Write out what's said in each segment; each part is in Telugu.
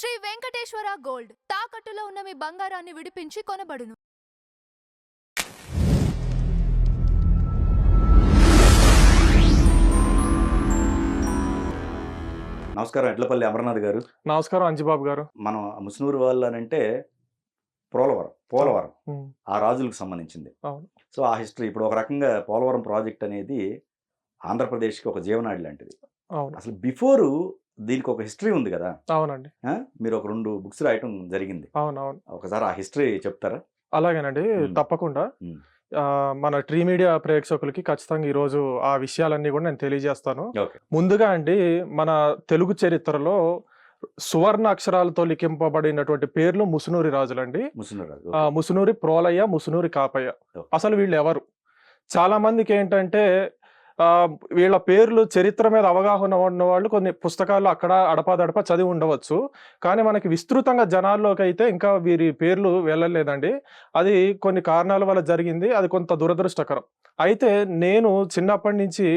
శ్రీ వెంకటేశ్వర గోల్డ్ తాకట్టులో ఉన్న మీ బంగారాన్ని విడిపించి కొనబడును. నమస్కారం ఎడ్లపల్లి అమరనాథ్ గారు. నమస్కారం అంజిబాబు గారు. మనం ముసునూరు వాళ్ళనంటే పోలవరం ఆ రాజులకు సంబంధించింది. సో ఆ హిస్టరీ ఇప్పుడు ఒక రకంగా పోలవరం ప్రాజెక్ట్ అనేది ఆంధ్రప్రదేశ్కి ఒక జీవనాడి లాంటిది. అసలు బిఫోర్ దీనికి ఒక హిస్టరీ ఉంది కదా. అవునండి. మీరు ఒక 2 బుక్స్ రాయటం జరిగింది. అవునవును. ఒకసారి ఆ హిస్టరీ చెప్తారా? అలాగేనండి, తప్పకుండా. మన ట్రీ మీడియా ప్రేక్షకులకి ఖచ్చితంగా ఈరోజు ఆ విషయాలన్నీ కూడా నేను తెలియజేస్తాను. ముందుగా అండి, మన తెలుగు చరిత్రలో సువర్ణ అక్షరాలతో లిఖింపబడినటువంటి పేర్లు ముసునూరి రాజులండి. ముసునూరి ప్రోలయ్య, ముసునూరి కాపయ్య. అసలు వీళ్ళు ఎవరు? చాలా మందికి ఏంటంటే వీళ్ళ పేర్లు చరిత్ర మీద అవగాహన ఉన్న వాళ్ళు కొన్ని పుస్తకాల్లో అక్కడ అడపాదడపా చదివి ఉండవచ్చు. కానీ మనకి విస్తృతంగా జనాల్లోకి అయితే ఇంకా వీరి పేర్లు వెళ్ళలేదండి. అది కొన్ని కారణాల వల్ల జరిగింది. అది కొంత దురదృష్టకరం. అయితే నేను చిన్నప్పటి నుంచి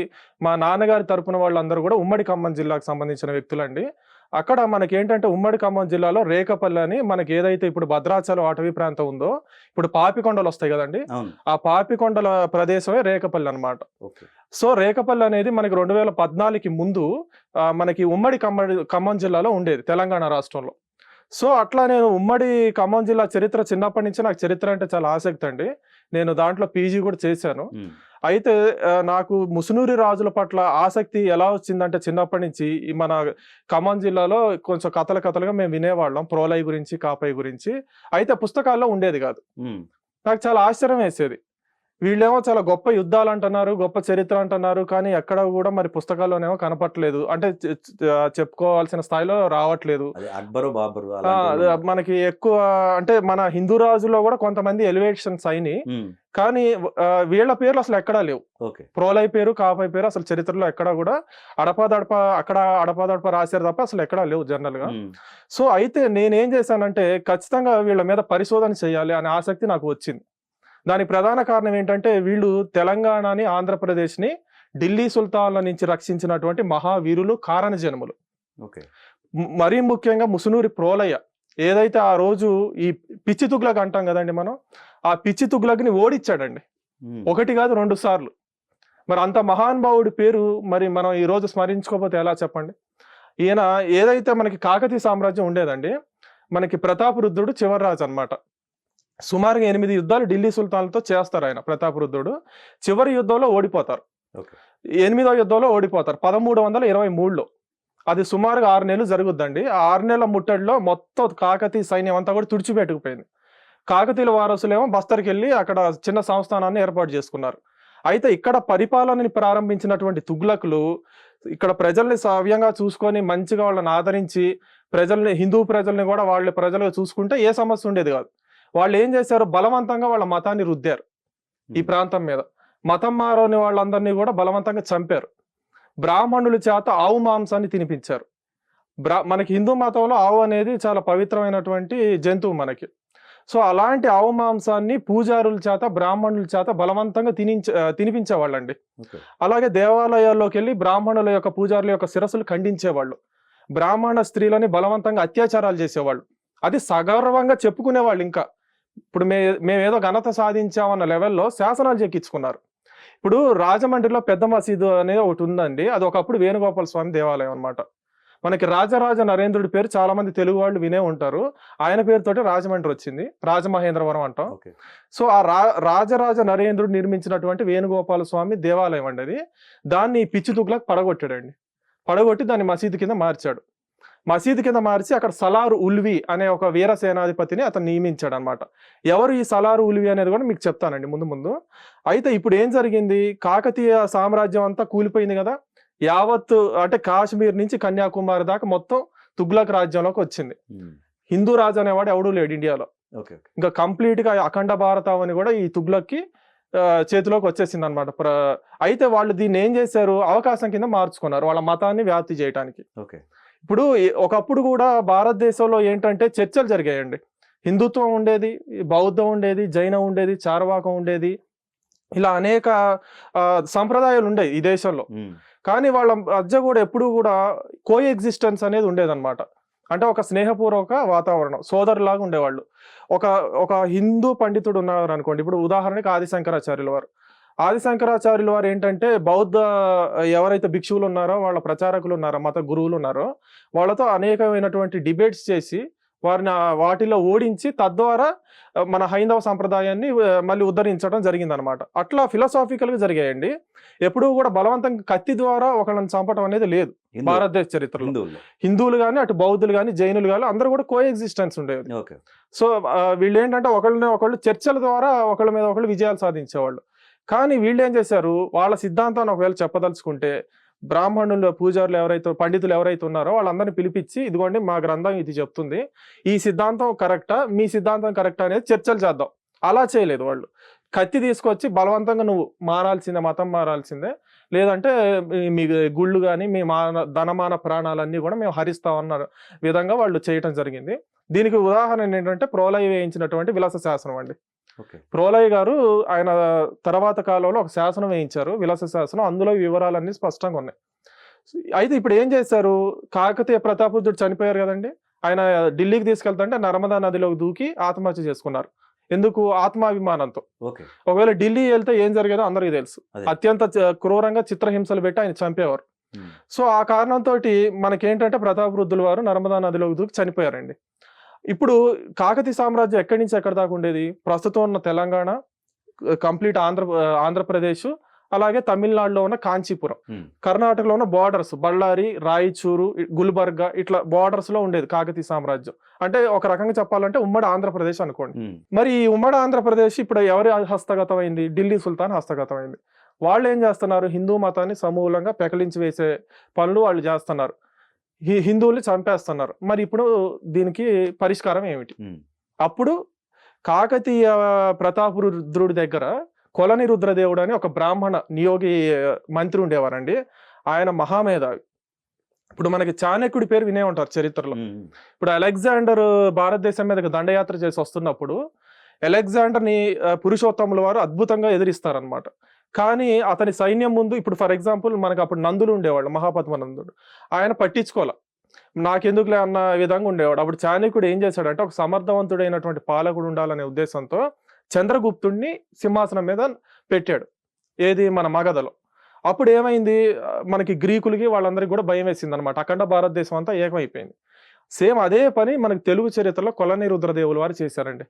మా నాన్నగారి తరపున వాళ్ళందరూ కూడా ఉమ్మడి ఖమ్మం జిల్లాకు సంబంధించిన వ్యక్తులండి. అక్కడ మనకి ఏంటంటే ఉమ్మడి ఖమ్మం జిల్లాలో రేకపల్లి అని మనకి ఏదైతే ఇప్పుడు భద్రాచలం అటవీ ప్రాంతం ఉందో, ఇప్పుడు పాపికొండలు వస్తాయి కదండి, ఆ పాపికొండల ప్రదేశమే రేకపల్లి అనమాట. సో రేకపల్లి అనేది మనకి 2014కి ముందు మనకి ఉమ్మడి ఖమ్మం జిల్లాలో ఉండేది, తెలంగాణ రాష్ట్రంలో. సో అట్లా నేను ఉమ్మడి ఖమ్మం జిల్లా చరిత్ర చిన్నప్పటి నుంచి నాకు చరిత్ర అంటే చాలా ఆసక్తి అండి. నేను దాంట్లో పీజీ కూడా చేశాను. అయితే నాకు ముసునూరి రాజుల పట్ల ఆసక్తి ఎలా వచ్చిందంటే చిన్నప్పటి నుంచి మన ఖమ్మం జిల్లాలో కొంచెం కథలుగా మేము వినేవాళ్ళం, ప్రోలయ్య గురించి, కాపయ్య గురించి. అయితే పుస్తకాల్లో ఉండేది కాదు. నాకు చాలా ఆశ్చర్యం వేసేది. వీళ్ళేమో చాలా గొప్ప యుద్ధాలు అంటున్నారు, గొప్ప చరిత్ర అంటున్నారు, కానీ ఎక్కడ కూడా మరి పుస్తకాల్లోనేమో కనపట్లేదు. అంటే చెప్పుకోవాల్సిన స్థాయిలో రావట్లేదు. మనకి ఎక్కువ అంటే మన హిందూ రాజుల్లో కూడా కొంతమంది ఎలివేషన్స్ అయినాయి, కానీ వీళ్ళ పేర్లు అసలు ఎక్కడా లేవు. ప్రోలయ్య పేరు, కాపయ్య పేరు అసలు చరిత్రలో ఎక్కడా కూడా అడపాదడప రాశారు తప్ప అసలు ఎక్కడా లేవు జనరల్ గా. సో అయితే నేనేం చేశానంటే ఖచ్చితంగా వీళ్ళ మీద పరిశోధన చేయాలి అనే ఆసక్తి నాకు వచ్చింది. దానికి ప్రధాన కారణం ఏంటంటే వీళ్ళు తెలంగాణని, ఆంధ్రప్రదేశ్ని ఢిల్లీ సుల్తాన్ల నుంచి రక్షించినటువంటి మహావీరులు, కారణ జన్ములు. మరీ ముఖ్యంగా ముసునూరి ప్రోలయ్య ఏదైతే ఆ రోజు ఈ పిచ్చి తుగ్లక్ అంటాం కదండి మనం, ఆ పిచ్చి తుగ్లక్ని ఓడించాడండి. 1 కాదు 2 సార్లు. మరి అంత మహానుభావుడి పేరు మరి మనం ఈ రోజు స్మరించుకోకపోతే ఎలా చెప్పండి? ఈయన ఏదైతే మనకి కాకతీయ సామ్రాజ్యం ఉండేదండి, మనకి ప్రతాపరుద్రుడు చివరి రాజు అనమాట. సుమారుగా 8 యుద్ధాలు ఢిల్లీ సుల్తాన్లతో చేస్తారు ఆయన. ప్రతాపరుద్రుడు చివరి యుద్ధంలో ఓడిపోతారు. 8వ యుద్ధంలో ఓడిపోతారు 1323లో. అది సుమారుగా 6 నెలలు జరుగుద్దండి. ఆ 6 నెలల ముట్టడిలో మొత్తం కాకతీయ సైన్యం అంతా కూడా తుడిచిపెట్టుకుపోయింది. కాకతీయుల వారసులేమో బస్తర్కి వెళ్ళి అక్కడ చిన్న సంస్థానాన్ని ఏర్పాటు చేసుకున్నారు. అయితే ఇక్కడ పరిపాలనని ప్రారంభించినటువంటి తుగ్లకులు ఇక్కడ ప్రజల్ని సవ్యంగా చూసుకొని మంచిగా వాళ్ళని ఆదరించి హిందూ ప్రజల్ని కూడా వాళ్ళ ప్రజలుగా చూసుకుంటే ఏ సమస్య ఉండేది కాదు. వాళ్ళు ఏం చేశారు, బలవంతంగా వాళ్ళ మతాన్ని రుద్దారు ఈ ప్రాంతం మీద. మతం మారని వాళ్ళందరినీ కూడా బలవంతంగా చంపారు. బ్రాహ్మణుల చేత ఆవు మాంసాన్ని తినిపించారు. మనకి హిందూ మతంలో ఆవు అనేది చాలా పవిత్రమైనటువంటి జంతువు మనకి. సో అలాంటి ఆవు మాంసాన్ని పూజారుల చేత, బ్రాహ్మణుల చేత బలవంతంగా తినిపించేవాళ్ళండి. అలాగే దేవాలయాల్లోకి వెళ్ళి బ్రాహ్మణుల యొక్క, పూజారుల యొక్క శిరస్సులు ఖండించేవాళ్ళు. బ్రాహ్మణ స్త్రీలని బలవంతంగా అత్యాచారాలు చేసేవాళ్ళు. అది సగర్వంగా చెప్పుకునేవాళ్ళు. ఇంకా ఇప్పుడు మేమేదో ఘనత సాధించామన్న లెవెల్లో శాసనాలు చెక్కించుకున్నారు. ఇప్పుడు రాజమండ్రిలో పెద్ద మసీదు అనేది ఒకటి ఉందండి. అది ఒకప్పుడు వేణుగోపాల స్వామి దేవాలయం అనమాట. మనకి రాజరాజ నరేంద్రుడి పేరు చాలా మంది తెలుగు వాళ్ళు వినే ఉంటారు. ఆయన పేరుతోటి రాజమండ్రి వచ్చింది, రాజమహేంద్రవరం అంటాం. సో ఆ రాజరాజ నరేంద్రుడు నిర్మించినటువంటి వేణుగోపాల స్వామి దేవాలయం అండి అది. దాన్ని పిచ్చి తుగ్లక్ పడగొట్టి దాన్ని మసీదు కింద మార్చాడు. మసీదు కింద మార్చి అక్కడ సలార్ ఉల్వి అనే ఒక వీర సేనాధిపతిని అతను నియమించాడు అనమాట. ఎవరు ఈ సలార్ ఉల్వి అనేది కూడా మీకు చెప్తానండి ముందు. అయితే ఇప్పుడు ఏం జరిగింది, కాకతీయ సామ్రాజ్యం అంతా కూలిపోయింది కదా. యావత్ అంటే కాశ్మీర్ నుంచి కన్యాకుమారి దాకా మొత్తం తుగ్లక్ రాజ్యంలోకి వచ్చింది. హిందూ రాజు అనేవాడు ఎవడూ లేడు ఇండియాలో. ఇంకా కంప్లీట్ గా అఖండ భారతం అని కూడా ఈ తుగ్లక్కి చేతిలోకి వచ్చేసింది అనమాట. అయితే వాళ్ళు దీన్ని ఏం చేశారు, అవకాశం కింద మార్చుకున్నారు వాళ్ళ మతాన్ని వ్యాప్తి చేయడానికి. ఇప్పుడు ఒకప్పుడు కూడా భారతదేశంలో ఏంటంటే చర్చలు జరిగాయండి. హిందుత్వం ఉండేది, బౌద్ధం ఉండేది, జైనం ఉండేది, చార్వాకం ఉండేది, ఇలా అనేక సంప్రదాయాలు ఉండేవి ఈ దేశంలో. కానీ వాళ్ళ మధ్య కూడా ఎప్పుడు కూడా కో ఎగ్జిస్టెన్స్ అనేది ఉండేదన్నమాట. అంటే ఒక స్నేహపూర్వక వాతావరణం, సోదరులాగా ఉండేవాళ్ళు. ఒక ఒక హిందూ పండితుడు ఉన్నారు అనుకోండి, ఇప్పుడు ఉదాహరణకి ఆదిశంకరాచార్యుల వారు. ఆదిశంకరాచార్యుల వారు ఏంటంటే బౌద్ధ ఎవరైతే భిక్షువులు ఉన్నారో, వాళ్ళ ప్రచారకులు ఉన్నారో, మత గురువులు ఉన్నారో, వాళ్ళతో అనేకమైనటువంటి డిబేట్స్ చేసి వారిని వాటిలో ఓడించి తద్వారా మన హైందవ సంప్రదాయాన్ని మళ్ళీ ఉద్ధరించడం జరిగిందనమాట. అట్లా ఫిలాసాఫికల్గా జరిగాయండి. ఎప్పుడూ కూడా బలవంతంగా కత్తి ద్వారా ఒకళ్ళని చంపడం అనేది లేదు భారతదేశ చరిత్రలో. హిందువులు కానీ, అటు బౌద్ధులు కానీ, జైనులు కానీ అందరూ కూడా కో ఎగ్జిస్టెన్స్ ఉండేది. సో వీళ్ళు ఏంటంటే ఒకళ్ళు చర్చల ద్వారా ఒకళ్ళ మీద ఒకళ్ళు విజయాలు సాధించేవాళ్ళు. కానీ వీళ్ళు ఏం చేశారు, వాళ్ళ సిద్ధాంతాన్ని ఒకవేళ చెప్పదలుచుకుంటే బ్రాహ్మణులు, పూజారులు ఎవరైతే, పండితులు ఎవరైతే ఉన్నారో వాళ్ళందరినీ పిలిపించి, ఇదిగోండి మా గ్రంథం ఇది చెప్తుంది, ఈ సిద్ధాంతం కరెక్టా, మీ సిద్ధాంతం కరెక్టా అనేది చర్చలు చేద్దాం. అలా చేయలేదు వాళ్ళు. కత్తి తీసుకొచ్చి బలవంతంగా నువ్వు మారాల్సిందే, మతం మారాల్సిందే, లేదంటే మీ గుళ్ళు కానీ మీ ధనమాన ప్రాణాలన్నీ కూడా మేము హరిస్తామన్న విధంగా వాళ్ళు చేయటం జరిగింది. దీనికి ఉదాహరణ ఏంటంటే ప్రోలయ వేయించినటువంటి విలాస శాసనం అండి. ప్రోలయ గారు ఆయన తర్వాత కాలంలో ఒక శాసనం వేయించారు, విలాస శాసనం. అందులో వివరాలన్నీ స్పష్టంగా ఉన్నాయి. అయితే ఇప్పుడు ఏం చేశారు, కాకతీయ ప్రతాపరుద్రుడు చనిపోయారు కదండి, ఆయన ఢిల్లీకి తీసుకెళ్తుంటే నర్మదా నదిలోకి దూకి ఆత్మహత్య చేసుకున్నారు. ఎందుకు? ఆత్మాభిమానంతో. ఒకవేళ ఢిల్లీ వెళ్తే ఏం జరిగేదో అందరికీ తెలుసు. అత్యంత క్రూరంగా చిత్రహింసలు పెట్టి ఆయన చంపేవారు. సో ఆ కారణంతో మనకేంటంటే ప్రతాపరుద్రుల వారు నర్మదా నదిలోకి దూకి చనిపోయారండి. ఇప్పుడు కాకతీయ సామ్రాజ్యం ఎక్కడి నుంచి ఎక్కడి దాకా ఉండేది? ప్రస్తుతం ఉన్న తెలంగాణ, కంప్లీట్ ఆంధ్రప్రదేశ్, అలాగే తమిళనాడులో ఉన్న కాంచీపురం, కర్ణాటకలో ఉన్న బార్డర్స్ బళ్ళారి, రాయచూరు, గుల్బర్గా, ఇట్లా బార్డర్స్ లో ఉండేది కాకతీయ సామ్రాజ్యం. అంటే ఒక రకంగా చెప్పాలంటే ఉమ్మడి ఆంధ్రప్రదేశ్ అనుకోండి. మరి ఈ ఉమ్మడి ఆంధ్రప్రదేశ్ ఇప్పుడు ఎవరి హస్తగతమైంది? ఢిల్లీ సుల్తాన్ హస్తగతమైంది. వాళ్ళు ఏం చేస్తున్నారు, హిందూ మతాన్ని సమూలంగా పెకలించి వేసే పనులు వాళ్ళు చేస్తున్నారు, హిందువుల్ని చంపేస్తున్నారు. మరి ఇప్పుడు దీనికి పరిష్కారం ఏమిటి? అప్పుడు కాకతీయ ప్రతాపరుద్రుడి దగ్గర కొలని రుద్రదేవుడు అని ఒక బ్రాహ్మణ నియోగి మంత్రి ఉండేవారండి. ఆయన మహామేధావి. ఇప్పుడు మనకి చాణక్యుడి పేరు వినే ఉంటారు చరిత్రలో. ఇప్పుడు అలెగ్జాండర్ భారతదేశం మీదకి దండయాత్ర చేసి వస్తున్నప్పుడు అలెగ్జాండర్ని పురుషోత్తముల వారు అద్భుతంగా ఎదిరిస్తారనమాట. కానీ అతని సైన్యం ముందు, ఇప్పుడు ఫర్ ఎగ్జాంపుల్ మనకు అప్పుడు నందులు ఉండేవాళ్ళు, మహాపద్మనందుడు, ఆయన పట్టించుకోవాలి, నాకెందుకులే అన్న విధంగా ఉండేవాడు. అప్పుడు చాణక్యుడు ఏం చేశాడంటే ఒక సమర్థవంతుడైనటువంటి పాలకుడు ఉండాలనే ఉద్దేశంతో చంద్రగుప్తుడిని సింహాసనం మీద పెట్టాడు. ఏది? మన మగధలో. అప్పుడు ఏమైంది, మనకి గ్రీకులకి వాళ్ళందరికీ కూడా భయం వేసింది అనమాట. అఖండ భారతదేశం అంతా ఏకమైపోయింది. సేమ్ అదే పని మనకి తెలుగు చరిత్రలో కొలని రుద్రదేవుల వారు చేశారండి.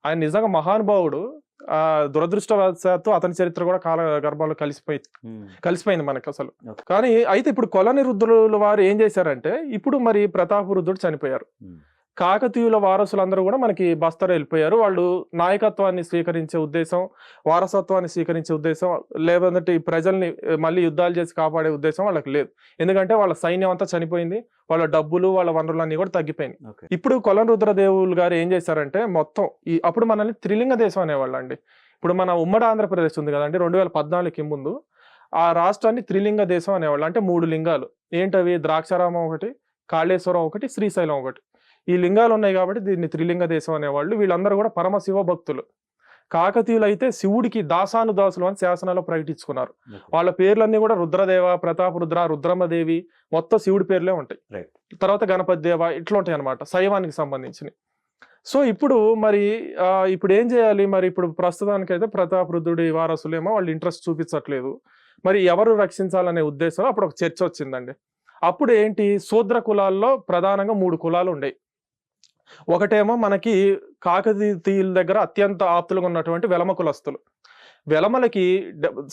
ఆయన నిజంగా మహానుభావుడు. దురదృష్టవశాత్తు అతని చరిత్ర కూడా కాల గర్భంలో కలిసిపోయింది మనకు అసలు. కానీ అయితే ఇప్పుడు కొలని రుద్రుల వారు ఏం చేశారంటే, ఇప్పుడు మరి ప్రతాపరుద్రుడు చనిపోయారు, కాకతీయుల వారసులందరూ కూడా మనకి బస్తర్ వెళ్ళిపోయారు. వాళ్ళు నాయకత్వాన్ని స్వీకరించే ఉద్దేశం, వారసత్వాన్ని స్వీకరించే ఉద్దేశం, లేదంటే ఈ ప్రజల్ని మళ్ళీ యుద్ధాలు చేసి కాపాడే ఉద్దేశం వాళ్ళకి లేదు. ఎందుకంటే వాళ్ళ సైన్యం అంతా చనిపోయింది, వాళ్ళ డబ్బులు, వాళ్ళ వనరులన్నీ కూడా తగ్గిపోయినాయి. ఇప్పుడు కొలని రుద్రదేవులు గారు ఏం చేశారంటే మొత్తం అప్పుడు మనల్ని త్రిలింగ దేశం అనేవాళ్ళు అండి. ఇప్పుడు మన ఉమ్మడి ఆంధ్రప్రదేశ్ ఉంది కదండి, 2014కి ముందు ఆ రాష్ట్రాన్ని త్రిలింగ దేశం అనేవాళ్ళు. అంటే 3 లింగాలు. ఏంటవి? ద్రాక్షారామం ఒకటి, కాళేశ్వరం ఒకటి, శ్రీశైలం ఒకటి. ఈ లింగాలు ఉన్నాయి కాబట్టి దీన్ని త్రిలింగ దేశం అనేవాళ్ళు. వీళ్ళందరూ కూడా పరమశివ భక్తులు. కాకతీయులు అయితే శివుడికి దాసానుదాసులు అని శాసనాలు ప్రకటించుకున్నారు. వాళ్ళ పేర్లన్నీ కూడా రుద్రదేవ, ప్రతాపరుద్ర, రుద్రమదేవి, మొత్తం శివుడి పేర్లే ఉంటాయి. తర్వాత గణపతి దేవ, ఇట్లా ఉంటాయి అనమాట శైవానికి సంబంధించినవి. సో ఇప్పుడు మరి ఇప్పుడు ఏం చేయాలి? మరి ఇప్పుడు ప్రస్తుతానికైతే ప్రతాపరుద్రుడి వారసులేమో వాళ్ళు ఇంట్రెస్ట్ చూపించట్లేదు. మరి ఎవరు రక్షించాలనే ఉద్దేశంలో అప్పుడు ఒక చర్చ వచ్చిందండి. అప్పుడు ఏంటి, శూద్ర కులాల్లో ప్రధానంగా 3 కులాలు ఉండేవి. ఒకటేమో మనకి కాకతీయుల దగ్గర అత్యంత ఆప్తులుగా ఉన్నటువంటి వెలమ కులస్తులు. వెలమలకి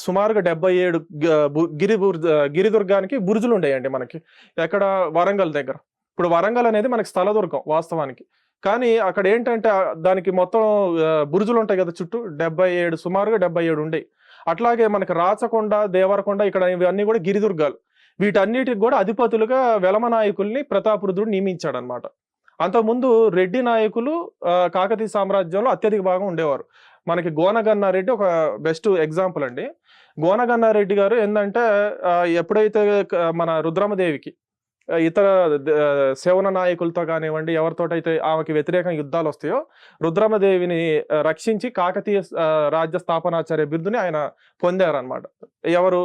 సుమారుగా 77 గిరిదుర్గానికి బురుజులు ఉండేయండి మనకి. ఎక్కడ? వరంగల్ దగ్గర. ఇప్పుడు వరంగల్ అనేది మనకి స్థలదుర్గం వాస్తవానికి. కానీ అక్కడ ఏంటంటే దానికి మొత్తం బురుజులు ఉంటాయి కదా చుట్టూ, 77 సుమారుగా 77 ఉండేవి. అట్లాగే మనకి రాచకొండ, దేవరకొండ, ఇక్కడ ఇవన్నీ కూడా గిరిదుర్గాలు. వీటన్నిటికి కూడా అధిపతులుగా వెలమ నాయకుల్ని ప్రతాపరుద్రుడు నియమించాడు అనమాట. అంతకుముందు రెడ్డి నాయకులు కాకతీయ సామ్రాజ్యంలో అత్యధిక భాగం ఉండేవారు. మనకి గోనగన్నారెడ్డి ఒక బెస్ట్ ఎగ్జాంపుల్ అండి. గోనగన్నారెడ్డి గారు ఏంటంటే ఎప్పుడైతే మన రుద్రమదేవికి ఇతర సేవన నాయకులతో కానివ్వండి, ఎవరితోటైతే ఆమెకి వ్యతిరేకంగా యుద్ధాలు వస్తాయో, రుద్రమదేవిని రక్షించి కాకతీయ రాజ్య స్థాపనాచార్య బిరుదుని ఆయన పొందారనమాట. ఎవరు?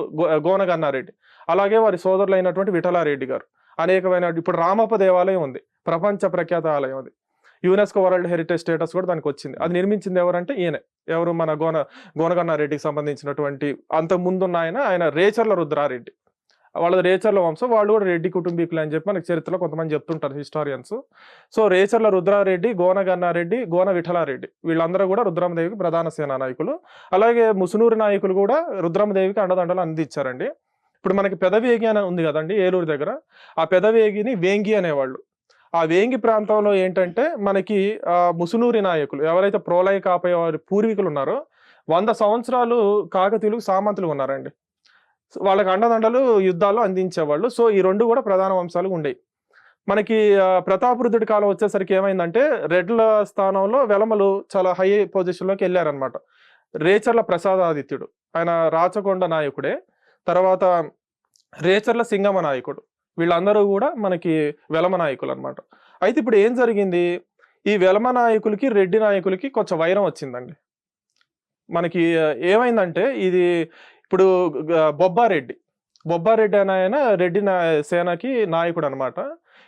గోనగన్నారెడ్డి. అలాగే వారి సోదరులైనటువంటి విఠలారెడ్డి గారు. అనేకమైన ఇప్పుడు రామప్ప దేవాలయం ఉంది. ప్రపంచ ప్రఖ్యాత ఆలయం అది. యునెస్కో వరల్డ్ హెరిటేజ్ స్టేటస్ కూడా దానికి వచ్చింది. అది నిర్మించింది ఎవరంటే ఈయనే, ఎవరు మన గోనగన్నారెడ్డికి సంబంధించినటువంటి అంతకు ముందున్న ఆయన రేచర్ల రుద్రారెడ్డి. వాళ్ళది రేచర్ల వంశం, వాళ్ళు కూడా రెడ్డి కుటుంబీకులు అని చెప్పి మనకి చరిత్రలో కొంతమంది చెప్తుంటారు హిస్టారియన్స్. సో రేచర్ల రుద్రారెడ్డి, గోనగన్నారెడ్డి, గోన విఠలారెడ్డి వీళ్ళందరూ కూడా రుద్రమదేవికి ప్రధాన సేనా నాయకులు. అలాగే ముసునూరు నాయకులు కూడా రుద్రమదేవికి అండదండలు అందించారండి. ఇప్పుడు మనకి పెదవేగి అని ఉంది కదండి ఏలూరు దగ్గర, ఆ పెదవేగిని వేంగి అనేవాళ్ళు. ఆ వేంగి ప్రాంతంలో ఏంటంటే మనకి ముసునూరి నాయకులు ఎవరైతే ప్రోలయ కాపే వారి పూర్వీకులు ఉన్నారో 100 సంవత్సరాలు కాకతీయులకు సామంతులు ఉన్నారండి. వాళ్ళకి అండదండలు యుద్ధాల్లో అందించేవాళ్ళు. సో ఈ రెండు కూడా ప్రధాన వంశాలు ఉండేవి. మనకి ప్రతాపరుద్రుడి కాలం వచ్చేసరికి ఏమైందంటే రెడ్ల స్థానంలో వెలమలు చాలా హై పొజిషన్లోకి వెళ్ళారనమాట. రేచర్ల ప్రసాదాదిత్యుడు ఆయన రాచకొండ నాయకుడే, తర్వాత రేచర్ల సింగమ నాయకుడు, వీళ్ళందరూ కూడా మనకి వెలమ నాయకులు అనమాట. అయితే ఇప్పుడు ఏం జరిగింది, ఈ వెలమ నాయకులకి రెడ్డి నాయకులకి కొంచెం వైరం వచ్చిందండి. మనకి ఏమైందంటే ఇది ఇప్పుడు బొబ్బారెడ్డి అని ఆయన రెడ్డి సేనకి నాయకుడు అనమాట.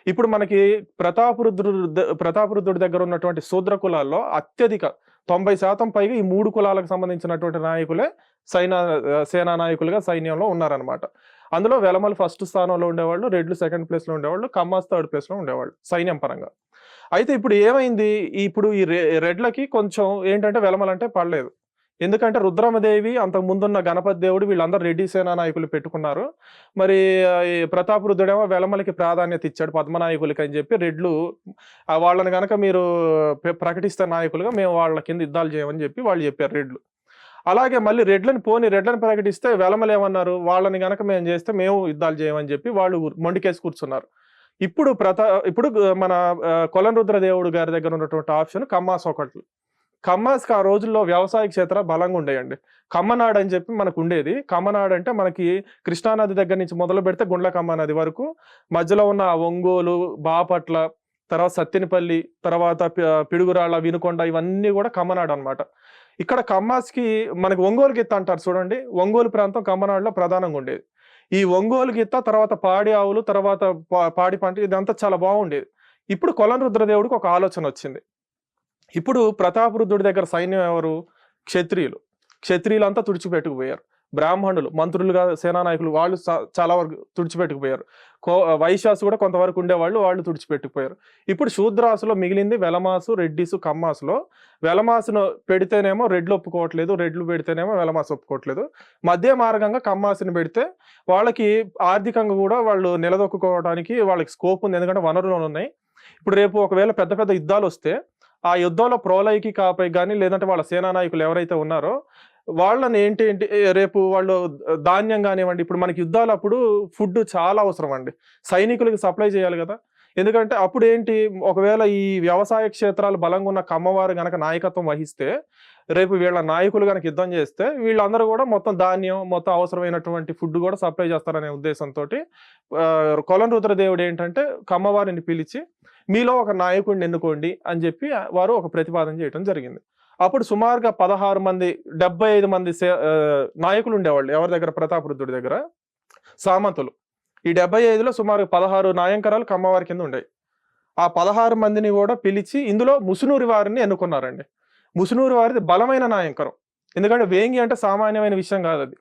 ఇప్పుడు మనకి ప్రతాపరుద్రుడి దగ్గర ఉన్నటువంటి శూద్ర కులాల్లో అత్యధిక 90% పైగా ఈ 3 కులాలకు సంబంధించినటువంటి నాయకులే సేనా నాయకులుగా సైన్యంలో ఉన్నారనమాట. అందులో వెలమలు ఫస్ట్ స్థానంలో ఉండేవాళ్ళు, రెడ్లు సెకండ్ ప్లేస్లో ఉండేవాళ్ళు, కమ్మాస్ థర్డ్ ప్లేస్లో ఉండేవాళ్ళు సైన్యం పరంగా. అయితే ఇప్పుడు ఏమైంది, ఇప్పుడు ఈ రెడ్లకి కొంచెం ఏంటంటే వెలమలంటే పడలేదు. ఎందుకంటే రుద్రమదేవి అంతకు ముందున్న గణపతి దేవుడు వీళ్ళందరూ రెడ్డి సేనా నాయకులు పెట్టుకున్నారు. మరి ప్రతాపరుద్రుడేమో వెలమలకి ప్రాధాన్యత ఇచ్చాడు పద్మనాయకులకి అని చెప్పి రెడ్లు వాళ్ళని కనుక మీరు ప్రకటిస్తే నాయకులుగా మేము వాళ్ళ కింద యుద్ధాలు చేయమని చెప్పి వాళ్ళు చెప్పారు రెడ్లు. అలాగే మళ్ళీ రెడ్లను ప్రకటిస్తే వెలమలు ఏమన్నారు, వాళ్ళని గనక మేము చేస్తే మేము యుద్ధాలు చేయమని చెప్పి వాళ్ళు మొండికేసి కూర్చున్నారు. ఇప్పుడు మన కొలనరుద్రదేవుడు గారి దగ్గర ఉన్నటువంటి ఆప్షన్ కమ్మాస్ ఒకటి. కమ్మాస్కి ఆ రోజుల్లో వ్యవసాయ క్షేత్రాలు బలంగా ఉండేయండి. కమ్మనాడు అని చెప్పి మనకు ఉండేది. కమ్మనాడు అంటే మనకి కృష్ణానది దగ్గర నుంచి మొదలు పెడితే గుండ్లకమ్మ నది వరకు మధ్యలో ఉన్న ఒంగోలు, బాపట్ల, తర్వాత సత్తెనపల్లి, తర్వాత పిడుగురాళ్ళ, వినుకొండ ఇవన్నీ కూడా కమ్మనాడు అనమాట. ఇక్కడ కమ్మాస్కి మనకి ఒంగోలు గిత్త అంటారు చూడండి, ఒంగోలు ప్రాంతం కమ్మనాడులో ప్రధానంగా ఉండేది. ఈ ఒంగోలు గిత్త, తర్వాత పాడి ఆవులు, తర్వాత పాడి పంట, ఇదంతా చాలా బాగుండేది. ఇప్పుడు కొలనరుద్రదేవుడికి ఒక ఆలోచన వచ్చింది. ఇప్పుడు ప్రతాపరుద్రుడి దగ్గర సైన్యం ఎవరు, క్షత్రియులంతా తుడిచిపెట్టుకుపోయారు. బ్రాహ్మణులు, మంత్రులుగా సేనానాయకులు వాళ్ళు చాలా వరకు తుడిచిపెట్టుకుపోయారు. వైశ్యాసు కూడా కొంతవరకు ఉండేవాళ్ళు, వాళ్ళు తుడిచిపెట్టుకుపోయారు. ఇప్పుడు శూద్రాసులో మిగిలింది వెలమాసు, రెడ్డిసు, కమ్మాసులో. వెలమాసును పెడితేనేమో రెడ్లు ఒప్పుకోవట్లేదు, రెడ్లు పెడితేనేమో వెలమాసు ఒప్పుకోవట్లేదు. మధ్య మార్గంగా కమ్మాసుని పెడితే వాళ్ళకి ఆర్థికంగా కూడా వాళ్ళు నిలదొక్కుకోవడానికి వాళ్ళకి స్కోప్ ఉంది, ఎందుకంటే వనరులు ఉన్నాయి. ఇప్పుడు రేపు ఒకవేళ పెద్ద పెద్ద యుద్ధాలు వస్తే ఆ యుద్ధంలో ప్రోలైకి కాపై కానీ లేదంటే వాళ్ళ సేనా నాయకులు ఎవరైతే ఉన్నారో వాళ్ళని ఏంటి రేపు వాళ్ళు ధాన్యం కానివ్వండి, ఇప్పుడు మనకి యుద్ధాలు అప్పుడు ఫుడ్ చాలా అవసరం అండి, సైనికులకి సప్లై చేయాలి కదా. ఎందుకంటే అప్పుడు ఏంటి, ఒకవేళ ఈ వ్యవసాయ క్షేత్రాలు బలంగా ఉన్న కమ్మవారు గనక నాయకత్వం వహిస్తే, రేపు వీళ్ళ నాయకులు కనుక యుద్ధం చేస్తే వీళ్ళందరూ కూడా మొత్తం ధాన్యం, మొత్తం అవసరమైనటువంటి ఫుడ్ కూడా సప్లై చేస్తారనే ఉద్దేశంతో కొలనరుద్రదేవుడు ఏంటంటే కమ్మవారిని పిలిచి మీలో ఒక నాయకుడిని ఎన్నుకోండి అని చెప్పి వారు ఒక ప్రతిపాదన చేయడం జరిగింది. అప్పుడు సుమారుగా 75 మంది నాయకులు ఉండేవాళ్ళు ఎవరి దగ్గర, ప్రతాపరుద్రుడి దగ్గర సామంతులు. ఈ 75లో సుమారు 16 నాయంకరాలు కమ్మవారి కింద ఉండేవి. ఆ 16 మందిని కూడా పిలిచి ఇందులో ముసునూరి వారిని ఎన్నుకున్నారండి. ముసునూరి వారిది బలమైన నాయంకరం, ఎందుకంటే వేంగి అంటే సామాన్యమైన విషయం కాదు. అది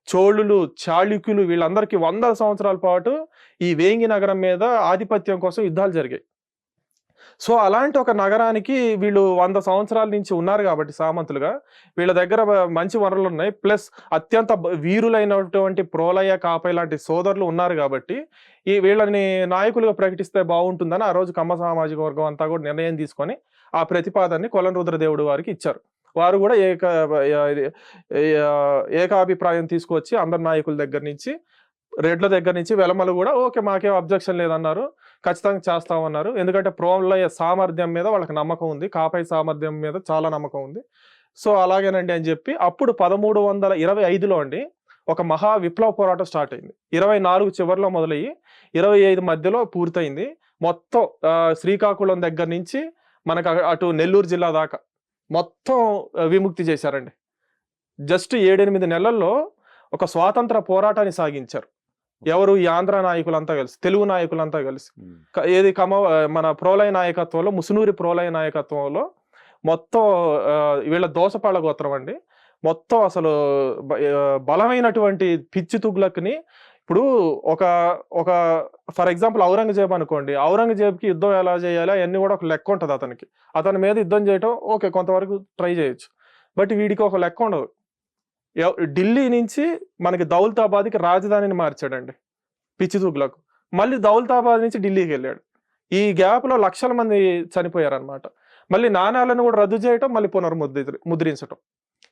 చోళులు, చాళుక్యులు వీళ్ళందరికీ 100 సంవత్సరాల పాటు ఈ వేంగి నగరం మీద ఆధిపత్యం కోసం యుద్ధాలు జరిగాయి. సో అలాంటి ఒక నగరానికి వీళ్ళు 100 సంవత్సరాల నుంచి ఉన్నారు కాబట్టి సామంతులుగా వీళ్ళ దగ్గర మంచి వనరులు ఉన్నాయి, ప్లస్ అత్యంత వీరులైనటువంటి ప్రోలయ, కాపై లాంటి సోదరులు ఉన్నారు కాబట్టి ఈ వీళ్ళని నాయకులుగా ప్రకటిస్తే బాగుంటుందని ఆ రోజు కమ్మ సామాజిక వర్గం అంతా కూడా నిర్ణయం తీసుకొని ఆ ప్రతిపాదనని కొలనరుద్రదేవుడు వారికి ఇచ్చారు. వారు కూడా ఏకాభిప్రాయం తీసుకొచ్చి అందరి నాయకుల దగ్గర నుంచి, రెడ్ల దగ్గర నుంచి వెలమలు కూడా ఓకే మాకేం అబ్జెక్షన్ లేదన్నారు, ఖచ్చితంగా చేస్తామన్నారు. ఎందుకంటే ప్రోలయ సామర్థ్యం మీద వాళ్ళకి నమ్మకం ఉంది, కాపై సామర్థ్యం మీద చాలా నమ్మకం ఉంది. సో అలాగేనండి అని చెప్పి అప్పుడు 1325లో అండి ఒక మహా విప్లవ పోరాటం స్టార్ట్ అయింది. 24 చివరిలో మొదలయ్యి 25 మధ్యలో పూర్తయింది. మొత్తం శ్రీకాకుళం దగ్గర నుంచి మనకు అటు నెల్లూరు జిల్లా దాకా మొత్తం విముక్తి చేశారండి. జస్ట్ 7-8 నెలల్లో ఒక స్వాతంత్ర పోరాటాన్ని సాగించారు. ఎవరు ఈ ఆంధ్ర నాయకులంతా కలిసి, తెలుగు నాయకులంతా కలిసి. ఏది మన ప్రోలయ నాయకత్వంలో, ముసునూరి ప్రోలయ నాయకత్వంలో మొత్తం వీళ్ళ దోసపాళ్ళ గోత్రం అండి. మొత్తం అసలు బలమైనటువంటి పిచ్చి తుగ్లక్ని ఇప్పుడు ఒక ఒక ఫర్ ఎగ్జాంపుల్ ఔరంగజేబ్ అనుకోండి, ఔరంగజేబ్కి యుద్ధం ఎలా చేయాలి అవన్నీ కూడా ఒక లెక్క ఉంటుంది అతనికి. అతని మీద యుద్ధం చేయటం ఓకే కొంతవరకు ట్రై చేయొచ్చు, బట్ వీడికి ఒక లెక్క ఉండదు. ఢిల్లీ నుంచి మనకి దౌలతాబాద్కి రాజధానిని మార్చాడండి పిచ్చి తుగ్లక్. మళ్ళీ దౌలతాబాద్ నుంచి ఢిల్లీకి వెళ్ళాడు. ఈ గ్యాప్లో లక్షల మంది చనిపోయారనమాట. మళ్ళీ నాణాలను కూడా రద్దు చేయటం, మళ్ళీ ముద్రించటం,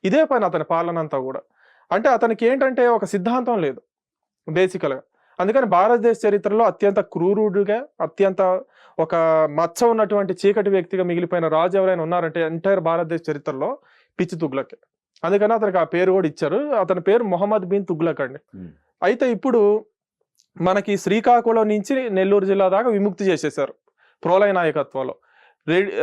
ఇదే పని అతని పాలన అంతా కూడా. అంటే అతనికి ఏంటంటే ఒక సిద్ధాంతం లేదు బేసికల్గా. అందుకని భారతదేశ చరిత్రలో అత్యంత క్రూరుడుగా, అత్యంత ఒక మచ్చ ఉన్నటువంటి చీకటి వ్యక్తిగా మిగిలిపోయిన రాజు ఎవరైనా ఉన్నారంటే ఎంటైర్ భారతదేశ చరిత్రలో పిచ్చి తుగ్లక్. అందుకని అతనికి ఆ పేరు కూడా ఇచ్చారు. అతని పేరు మొహమ్మద్ బిన్ తుగ్లక్ అండి. అయితే ఇప్పుడు మనకి శ్రీకాకుళం నుంచి నెల్లూరు జిల్లా దాకా విముక్తి చేసేసారు ప్రోలయ నాయకత్వంలో.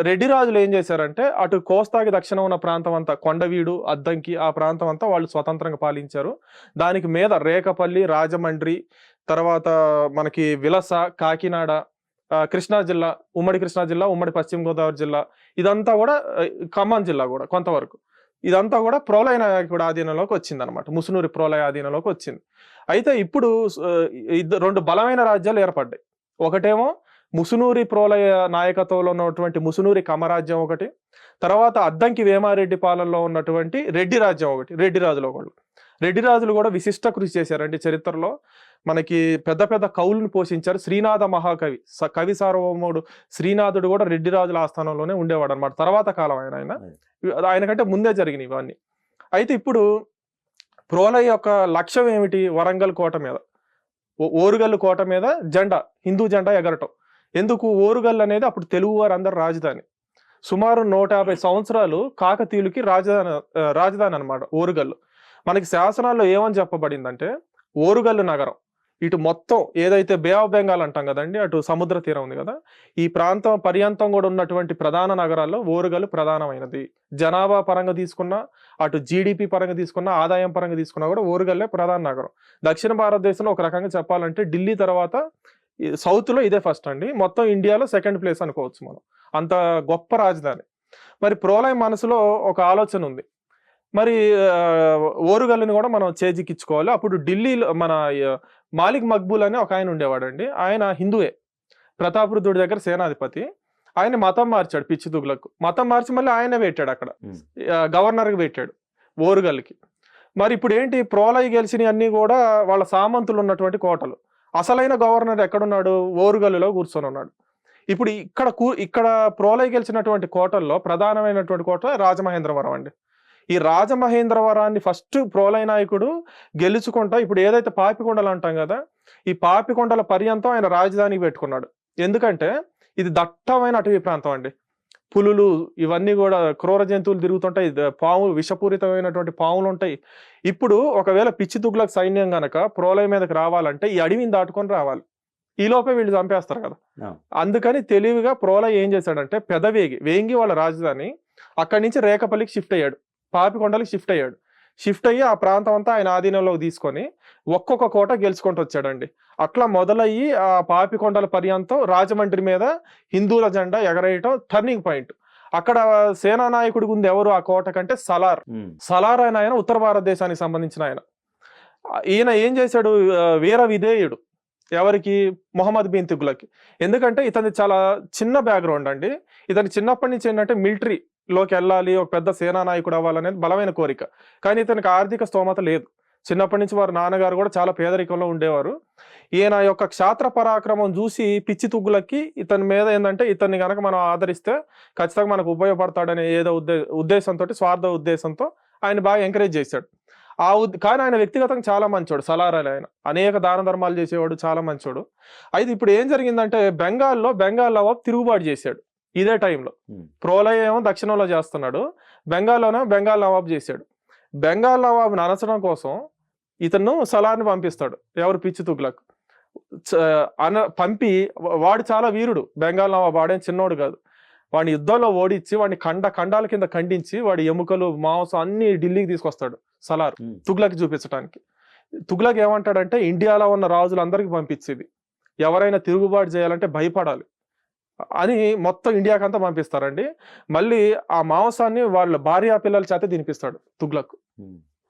రెడ్డి రాజులు ఏం చేశారంటే అటు కోస్తాకి దక్షిణం ఉన్న ప్రాంతం అంతా, కొండవీడు, అద్దంకి, ఆ ప్రాంతం అంతా వాళ్ళు స్వతంత్రంగా పాలించారు. దానికి మీద రేకపల్లి, రాజమండ్రి, తర్వాత మనకి విలస, కాకినాడ, కృష్ణా జిల్లా, ఉమ్మడి కృష్ణా జిల్లా, ఉమ్మడి పశ్చిమ గోదావరి జిల్లా, ఇదంతా కూడా ఖమ్మం జిల్లా కూడా కొంతవరకు, ఇదంతా కూడా ప్రోలయ నాయకుడు ఆధీనంలోకి వచ్చింది అనమాట. ముసునూరి ప్రోలయ ఆధీనంలోకి వచ్చింది. అయితే ఇప్పుడు రెండు బలమైన రాజ్యాలు ఏర్పడ్డాయి. ఒకటేమో ముసునూరి ప్రోలయ నాయకత్వంలో ఉన్నటువంటి ముసునూరి కమరాజ్యం ఒకటి, తర్వాత అద్దంకి వేమారెడ్డి పాలనలో ఉన్నటువంటి రెడ్డి రాజ్యం ఒకటి. రెడ్డి రాజులు ఒకళ్ళు. రెడ్డి రాజులు కూడా విశిష్ట కృషి చేశారండి చరిత్రలో. మనకి పెద్ద పెద్ద కవులను పోషించారు. శ్రీనాథ మహాకవి, కవి సార్వభౌముడు శ్రీనాథుడు కూడా రెడ్డి రాజుల ఆస్థానంలోనే ఉండేవాడు అనమాట. తర్వాత కాలం ఆయన కంటే ముందే జరిగినాయి ఇవన్నీ. అయితే ఇప్పుడు ప్రోలయ యొక్క లక్ష్యం ఏమిటి? వరంగల్ కోట మీద, ఓరుగల్లు కోట మీద జెండా, హిందూ జెండా ఎగరటం. ఎందుకు? ఓరుగల్ అనేది అప్పుడు తెలుగు వారు అందరు రాజధాని. సుమారు 150 సంవత్సరాలు కాకతీయులకి రాజధాని అనమాట ఓరుగల్లు. మనకి శాసనాల్లో ఏమని చెప్పబడిందంటే ఓరుగల్లు నగరం ఇటు మొత్తం ఏదైతే బే ఆఫ్ బెంగాల్ అంటాం కదండి, అటు సముద్ర తీరం ఉంది కదా, ఈ ప్రాంతం పర్యంతం కూడా ఉన్నటువంటి ప్రధాన నగరాల్లో ఓరుగల్లు ప్రధానమైనది. జనాభా పరంగా తీసుకున్నా, అటు జీడిపి పరంగా తీసుకున్నా, ఆదాయం పరంగా తీసుకున్నా కూడా ఓరుగల్లే ప్రధాన నగరం. దక్షిణ భారతదేశంలో ఒక రకంగా చెప్పాలంటే ఢిల్లీ తర్వాత సౌత్లో ఇదే ఫస్ట్ అండి. మొత్తం ఇండియాలో సెకండ్ ప్లేస్ అనుకోవచ్చు మనం, అంత గొప్ప రాజధాని. మరి ప్రోలయ మనసులో ఒక ఆలోచన ఉంది, మరి ఓరుగల్లుని కూడా మనం చేజిక్కించుకోవాలి. అప్పుడు ఢిల్లీలో మన మాలిక్ మక్బూల్ అని ఒక ఆయన ఉండేవాడండి. ఆయన హిందువే, ప్రతాపరుద్రుడి దగ్గర సేనాధిపతి. ఆయన మతం మార్చాడు పిచ్చి తుగ్లక్. మతం మార్చి మళ్ళీ ఆయనే పెట్టాడు అక్కడ గవర్నర్కి పెట్టాడు ఓరుగల్లుకి. మరి ఇప్పుడు ఏంటి, ప్రోలయ గెలిచినవి అన్నీ కూడా వాళ్ళ సామంతులు ఉన్నటువంటి కోటలు. అసలైన గవర్నర్ ఎక్కడున్నాడు? ఓరుగల్లులో కూర్చొని ఉన్నాడు. ఇప్పుడు ఇక్కడ ప్రోలయ గెలిచినటువంటి కోటల్లో ప్రధానమైనటువంటి కోట రాజమహేంద్రవరం అండి. ఈ రాజమహేంద్రవరాన్ని ఫస్ట్ ప్రోలయ నాయకుడు గెలుచుకుంటా, ఇప్పుడు ఏదైతే పాపికొండలు అంటాం కదా, ఈ పాపికొండల పర్యంతం ఆయన రాజధానికి పెట్టుకున్నాడు. ఎందుకంటే ఇది దట్టమైన అటవీ ప్రాంతం అండి. పులులు ఇవన్నీ కూడా క్రూర జంతువులు తిరుగుతుంటాయి, పాములు, విషపూరితమైనటువంటి పాములు ఉంటాయి. ఇప్పుడు ఒకవేళ పిచ్చి తుగ్లక్ సైన్యం గనక ప్రోలయ మీదకి రావాలంటే ఈ అడవిని దాటుకొని రావాలి. ఈ లోపే వీళ్ళు చంపేస్తారు కదా. అందుకని తెలివిగా ప్రోలయ ఏం చేశాడంటే వేంగి వాళ్ళ రాజధాని అక్కడి నుంచి రేకపల్లికి షిఫ్ట్ అయ్యాడు, పాపికొండలకి షిఫ్ట్ అయ్యి ఆ ప్రాంతం అంతా ఆయన ఆధీనంలోకి తీసుకొని ఒక్కొక్క కోట గెలుచుకుంటూ వచ్చాడండి. అట్లా మొదలయ్యి ఆ పాపికొండల పర్యంతం రాజమండ్రి మీద హిందువుల జెండా ఎగరేయటం టర్నింగ్ పాయింట్. అక్కడ సేనా నాయకుడి ఉంది ఎవరు ఆ కోట కంటే? సలార్ అని ఆయన ఉత్తర భారతదేశానికి సంబంధించిన ఆయన. ఈయన ఏం చేశాడు? వీర విధేయుడు ఎవరికి? Mohammed bin Tughlaq. ఎందుకంటే ఇతని చాలా చిన్న బ్యాక్గ్రౌండ్ అండి. ఇతని చిన్నప్పటి నుంచి ఏంటంటే మిలిటరీలోకి వెళ్ళాలి, ఒక పెద్ద సేనా నాయకుడు అవ్వాలనేది బలమైన కోరిక. కానీ ఇతనికి ఆర్థిక స్తోమత లేదు. చిన్నప్పటి నుంచి వారి నాన్నగారు కూడా చాలా పేదరికంలో ఉండేవారు. ఈయన యొక్క క్షాత్ర పరాక్రమం చూసి పిచ్చి తుగ్లక్కి ఇతని మీద ఏంటంటే ఇతన్ని కనుక మనం ఆదరిస్తే ఖచ్చితంగా మనకు ఉపయోగపడతాడనే ఏదో ఉద్దేశంతో, స్వార్థ ఉద్దేశంతో ఆయన బాగా ఎంకరేజ్ చేశాడు. కానీ ఆయన వ్యక్తిగతంగా చాలా మంచోడు. సలార్ ఆయన అనేక దాన ధర్మాలు చేసేవాడు, చాలా మంచోడు. అయితే ఇప్పుడు ఏం జరిగిందంటే బెంగాల్ నవాబ్ తిరుగుబాటు చేశాడు. ఇదే టైంలో ప్రోలయ ఏమో దక్షిణంలో చేస్తున్నాడు, బెంగాల్ నవాబ్ చేశాడు. బెంగాల్ నవాబ్ని అనచడం కోసం ఇతను సలార్ని పంపిస్తాడు. ఎవరు? పిచ్చి తుగ్లక్. పంపి వాడు చాలా వీరుడు. బెంగాల్ నవాబ్ వాడేం చిన్నోడు కాదు. వాడిని యుద్ధంలో ఓడించి వాడిని ఖండాల కింద ఖండించి వాడి ఎముకలు, మాంసం అన్ని ఢిల్లీకి తీసుకొస్తాడు సలార్ తుగ్లక్ చూపించడానికి. తుగ్లక్ ఏమంటాడంటే ఇండియాలో ఉన్న రాజులందరికీ పంపించేది, ఎవరైనా తిరుగుబాటు చేయాలంటే భయపడాలి అని మొత్తం ఇండియాకంతా పంపిస్తారండి. మళ్ళీ ఆ మాంసాన్ని వాళ్ళ భార్యా పిల్లల చేత తినిపిస్తాడు తుగ్లక్.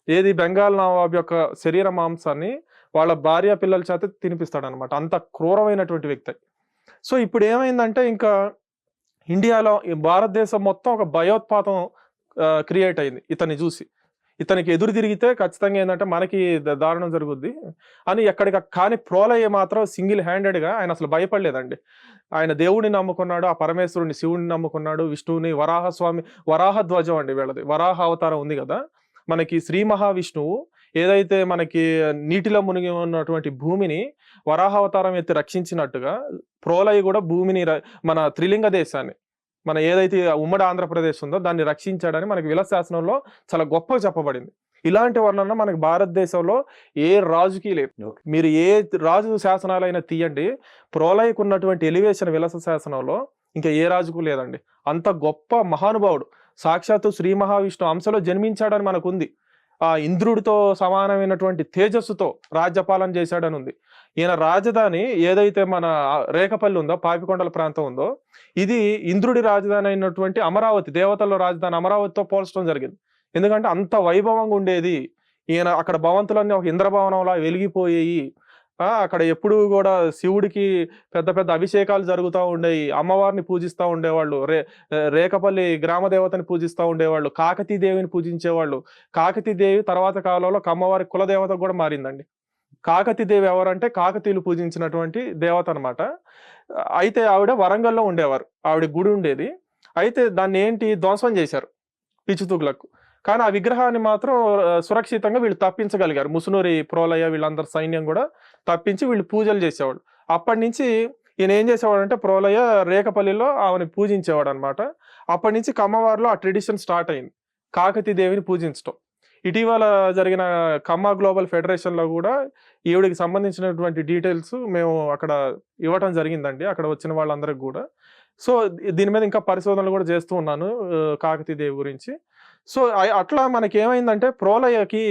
ఏది బెంగాల్ నవాబ్ యొక్క శరీర మాంసాన్ని వాళ్ళ భార్యా పిల్లల చేత తినిపిస్తాడు అనమాట. అంత క్రూరమైనటువంటి వ్యక్తి. సో ఇప్పుడు ఏమైందంటే ఇంకా ఇండియాలో భారతదేశం మొత్తం ఒక భయోత్పాతం క్రియేట్ అయింది ఇతన్ని చూసి. ఇతనికి ఎదురు తిరిగితే ఖచ్చితంగా ఏంటంటే మనకి దారుణం జరుగుద్ది అని ఎక్కడికి. కానీ ప్రోలయ్య మాత్రం సింగిల్ హ్యాండెడ్గా ఆయన అసలు భయపడలేదండి. ఆయన దేవుడిని నమ్ముకున్నాడు, ఆ పరమేశ్వరుని శివుడిని నమ్ముకున్నాడు, విష్ణువుని, వరాహస్వామి, వరాహ ధ్వజం అండి వీళ్ళది, వరాహ అవతారం ఉంది కదా మనకి. శ్రీ మహావిష్ణువు ఏదైతే మనకి నీటిలో మునిగి ఉన్నటువంటి భూమిని వరాహ అవతారం ఎత్తి రక్షించినట్టుగా ప్రోలయ్య కూడా భూమిని, మన త్రిలింగ దేశాన్ని, మన ఏదైతే ఉమ్మడి ఆంధ్రప్రదేశ్ ఉందో దాన్ని రక్షించాడని మనకి విలశాసనంలో చాలా గొప్పగా చెప్పబడింది. ఇలాంటి వర్ణన మనకి భారతదేశంలో ఏ రాజుకి లేదు. మీరు ఏ రాజు శాసనాలైనా తీయండి, ప్రోలయ్యకు ఉన్నటువంటి ఎలివేషన్ విలస శాసనంలో ఇంకా ఏ రాజుకు లేదండి. అంత గొప్ప మహానుభావుడు, సాక్షాత్తు శ్రీ మహావిష్ణు అంశలో జన్మించాడని మనకుంది. ఆ ఇంద్రుడితో సమానమైనటువంటి తేజస్సుతో రాజ్యపాలన చేశాడని ఉంది. ఈయన రాజధాని ఏదైతే మన రేకపల్లి ఉందో, పాపికొండల ప్రాంతం ఉందో, ఇది ఇంద్రుడి రాజధాని అయినటువంటి అమరావతి, దేవతల్లో రాజధాని అమరావతితో పోల్చడం జరిగింది. ఎందుకంటే అంత వైభవంగా ఉండేది. ఈయన అక్కడ భవంతులన్నీ ఒక ఇంద్రభవనంలా వెలిగిపోయేవి. అక్కడ ఎప్పుడు కూడా శివుడికి పెద్ద పెద్ద అభిషేకాలు జరుగుతూ ఉండేవి. అమ్మవారిని పూజిస్తూ ఉండేవాళ్ళు, రేకపల్లి గ్రామ దేవతని పూజిస్తూ ఉండేవాళ్ళు, కాకతీదేవిని పూజించేవాళ్ళు. కాకతీదేవి తర్వాత కాలంలో అమ్మవారి కులదేవత కూడా మారిందండి. కాకతీదేవి ఎవరంటే కాకతీయులు పూజించినటువంటి దేవత అనమాట. అయితే ఆవిడ వరంగల్లో ఉండేవారు, ఆవిడ గుడి ఉండేది. అయితే దాన్ని ఏంటి ధ్వంసం చేశారు పిచ్చి తుగ్లక్. కానీ ఆ విగ్రహాన్ని మాత్రం సురక్షితంగా వీళ్ళు తప్పించగలిగారు. ముసునూరి, ప్రోలయ్య వీళ్ళందరి సైన్యం కూడా తప్పించి వీళ్ళు పూజలు చేసేవాడు. అప్పటి నుంచి ఈయన ఏం చేసేవాడు అంటే ప్రోలయ్య రేకపల్లిలో ఆమెను పూజించేవాడు అనమాట. అప్పటి నుంచి కమ్మవారిలో ఆ ట్రెడిషన్ స్టార్ట్ అయింది, కాకతీదేవిని పూజించడం. ఇటీవల జరిగిన కమ్మ గ్లోబల్ ఫెడరేషన్లో కూడా ఈవిడికి సంబంధించినటువంటి డీటెయిల్స్ మేము అక్కడ ఇవ్వటం జరిగిందండి, అక్కడ వచ్చిన వాళ్ళందరికి కూడా. సో దీని మీద ఇంకా పరిశోధనలు కూడా చేస్తూ ఉన్నాను కాకతీదేవి గురించి. సో అట్లా మనకి ఏమైందంటే ప్రోలయ్యకి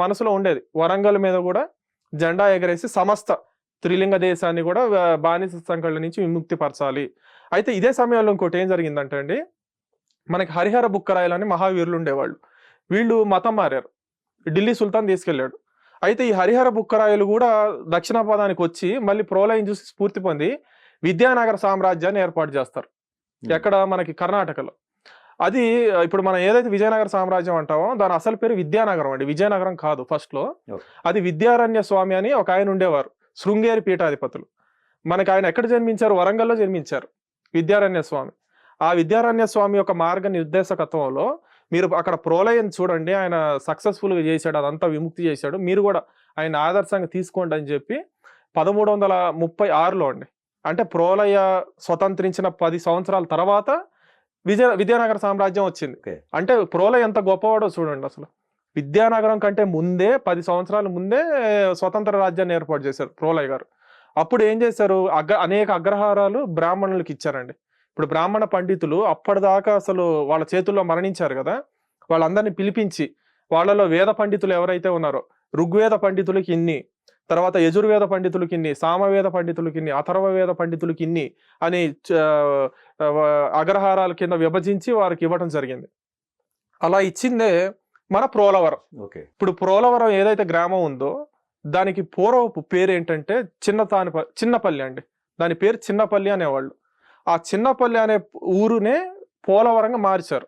మనసులో ఉండేది వరంగల్ మీద కూడా జెండా ఎగరేసి సమస్త త్రిలింగ దేశాన్ని కూడా బానిస సంకళ్ళ నుంచి విముక్తి పరచాలి. అయితే ఇదే సమయంలో ఇంకోటి ఏం జరిగిందంటే అండి, మనకి హరిహర బుక్కరాయలని మహావీరులు ఉండేవాళ్ళు. వీళ్ళు మతం మారారు, ఢిల్లీ సుల్తాన్ తీసుకెళ్ళాడు. అయితే ఈ హరిహర బుక్కరాయలు కూడా దక్షిణాపదానికి వచ్చి మళ్ళీ ప్రోలయం చూసి స్ఫూర్తి పొంది విద్యానగర సామ్రాజ్యాన్ని ఏర్పాటు చేస్తారు. ఎక్కడ మనకి కర్ణాటకలో. అది ఇప్పుడు మనం ఏదైతే విజయనగర సామ్రాజ్యం అంటామో దాని అసలు పేరు విద్యానగరం అండి, విజయనగరం కాదు ఫస్ట్ లో. అది విద్యారణ్య స్వామి అని ఒక ఆయన ఉండేవారు, శృంగేరి పీఠాధిపతులు. మనకి ఆయన ఎక్కడ జన్మించారు? వరంగల్లో జన్మించారు విద్యారణ్య స్వామి. ఆ విద్యారణ్య స్వామి యొక్క మార్గ నిర్దేశకత్వంలో మీరు అక్కడ ప్రోలయం చూడండి, ఆయన సక్సెస్ఫుల్గా చేశాడు, అదంతా విముక్తి చేశాడు. మీరు కూడా ఆయన ఆదర్శంగా తీసుకోండి అని చెప్పి 1336లో అండి, అంటే ప్రోలయ స్వతంత్రించిన 10 సంవత్సరాల తర్వాత విద్యానగర సామ్రాజ్యం వచ్చింది. అంటే ప్రోలయ ఎంత గొప్పవాడో చూడండి. అసలు విద్యానగరం కంటే ముందే 10 సంవత్సరాల ముందే స్వతంత్ర రాజ్యాన్ని ఏర్పాటు చేశారు ప్రోలయ గారు. అప్పుడు ఏం చేశారు, అనేక అగ్రహారాలు బ్రాహ్మణులకు ఇచ్చారండి. ఇప్పుడు బ్రాహ్మణ పండితులు అప్పటిదాకా అసలు వాళ్ళ చేతుల్లో మరణించారు కదా, వాళ్ళందరినీ పిలిపించి వాళ్ళలో వేద పండితులు ఎవరైతే ఉన్నారో ఋగ్వేద పండితులకి ఇన్ని, తర్వాత యజుర్వేద పండితులకి ఇన్ని, సామవేద పండితులకి ఇన్ని, అథర్వవేద పండితులకి ఇన్ని అని అగ్రహారాల కింద విభజించి వారికి ఇవ్వడం జరిగింది. అలా ఇచ్చిందే మన ప్రోలవరం. ఇప్పుడు ప్రోలవరం ఏదైతే గ్రామం ఉందో దానికి పూర్వపు పేరు ఏంటంటే చిన్నపల్లి అండి. దాని పేరు చిన్నపల్లి అనేవాళ్ళు. ఆ చిన్నపల్లి అనే ఊరునే పోలవరంగా మార్చారు.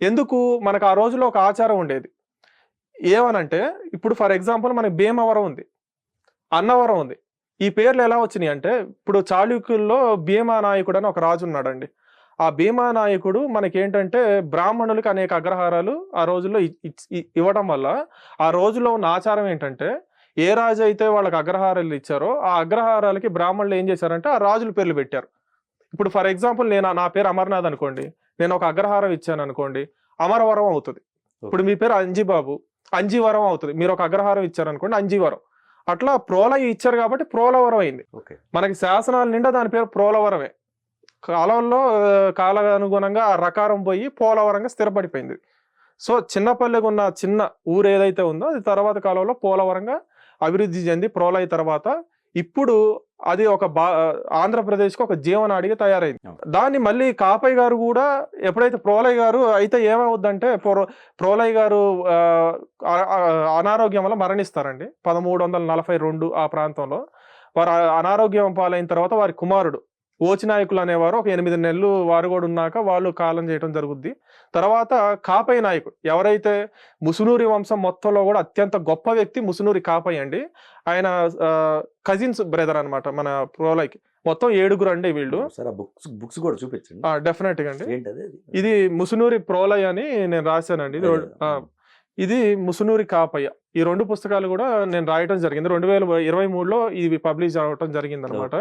ఎందుకు? మనకు ఆ రోజులో ఒక ఆచారం ఉండేది. ఏమనంటే ఇప్పుడు ఫర్ ఎగ్జాంపుల్ మనకి భీమవరం ఉంది, అన్నవరం ఉంది. ఈ పేర్లు ఎలా వచ్చినాయి అంటే, ఇప్పుడు చాళుక్యుల్లో భీమానాయకుడు అని ఒక రాజు ఉన్నాడండి. ఆ భీమానాయకుడు మనకేంటంటే బ్రాహ్మణులకి అనేక అగ్రహారాలు ఆ రోజుల్లో ఇవ్వడం వల్ల ఆ రోజుల్లో ఉన్న ఆచారం ఏంటంటే, ఏ రాజు అయితే వాళ్ళకి అగ్రహారాలు ఇచ్చారో ఆ అగ్రహారాలకి బ్రాహ్మణులు ఏం చేశారంటే ఆ రాజుల పేర్లు పెట్టారు. ఇప్పుడు ఫర్ ఎగ్జాంపుల్ నా పేరు అమర్నాథ్ అనుకోండి, నేను ఒక అగ్రహారం ఇచ్చాను అనుకోండి, అమరవరం అవుతుంది. ఇప్పుడు మీ పేరు అంజిబాబు, అంజీవరం అవుతుంది. మీరు ఒక అగ్రహారం ఇచ్చారనుకోండి, అంజీవరం. అట్లా ప్రోలయ ఇచ్చారు కాబట్టి ప్రోలవరం అయింది. మనకి శాసనాల నిండా దాని పేరు ప్రోలవరమే. కాలంలో కాలానుగుణంగా ఆ రకారం పోయి పోలవరంగా స్థిరపడిపోయింది. సో చిన్నపల్లెకు ఉన్న చిన్న ఊరు ఏదైతే ఉందో అది తర్వాత కాలంలో పోలవరంగా అభివృద్ధి చెంది ప్రోలయ తర్వాత ఇప్పుడు అది ఒక ఆంధ్రప్రదేశ్కి ఒక జీవనాడిగా తయారైంది. దాన్ని మళ్ళీ కాపయ్య గారు కూడా ఎప్పుడైతే ప్రోలయ్ గారు అయితే ఏమవుద్దంటే ప్రోలయ్ గారు అనారోగ్యం వల్ల మరణిస్తారండి 1342 ఆ ప్రాంతంలో. వారు అనారోగ్యం పాలైన తర్వాత వారి కుమారుడు ఓచినాయకులు అనేవారు ఒక 8 నెలలు వారు కూడా ఉన్నాక వాళ్ళు కాలం చేయడం జరుగుద్ది. తర్వాత కాపయ్య నాయకుడు ఎవరైతే ముసునూరి వంశం మొత్తంలో కూడా అత్యంత గొప్ప వ్యక్తి ముసునూరి కాపయ్య అండి. ఆయన కజిన్స్ బ్రదర్ అనమాట మన ప్రోలయ్కి. మొత్తం 7 అండి వీళ్ళు. బుక్స్ కూడా చూపించండి. డెఫినెట్ గా అండి. ఇది ముసునూరి ప్రోలయ్ అని నేను రాశానండి. ఇది ముసునూరి కాపయ్య. ఈ 2 పుస్తకాలు కూడా నేను రాయటం జరిగింది. 2023లో ఇవి పబ్లిష్ అవటం జరిగింది అనమాట.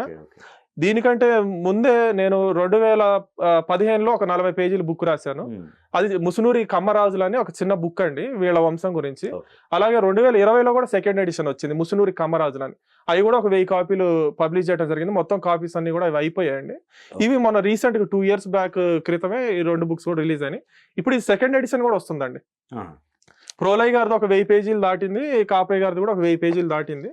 దీనికంటే ముందే నేను 2015లో ఒక 40 పేజీల బుక్ రాశాను. అది ముసునూరి కమ్మరాజులు అని ఒక చిన్న బుక్ అండి వీళ్ళ వంశం గురించి. అలాగే 2020లో కూడా సెకండ్ ఎడిషన్ వచ్చింది ముసునూరి కమ్మరాజులు అని. అవి కూడా ఒక 1000 కాపీలు పబ్లిష్ చేయడం జరిగింది. మొత్తం కాపీస్ అన్ని కూడా అవి అయిపోయాయండి. ఇవి మన రీసెంట్ గా 2 years బ్యాక్ క్రితమే ఈ 2 బుక్స్ కూడా రిలీజ్ అయినాయి. ఇప్పుడు ఈ సెకండ్ ఎడిషన్ కూడా వస్తుందండి. ప్రోలయ్ గారిది ఒక 1000 పేజీలు దాటింది, కాపయ్య గారిది కూడా ఒక 1000 పేజీలు దాటింది.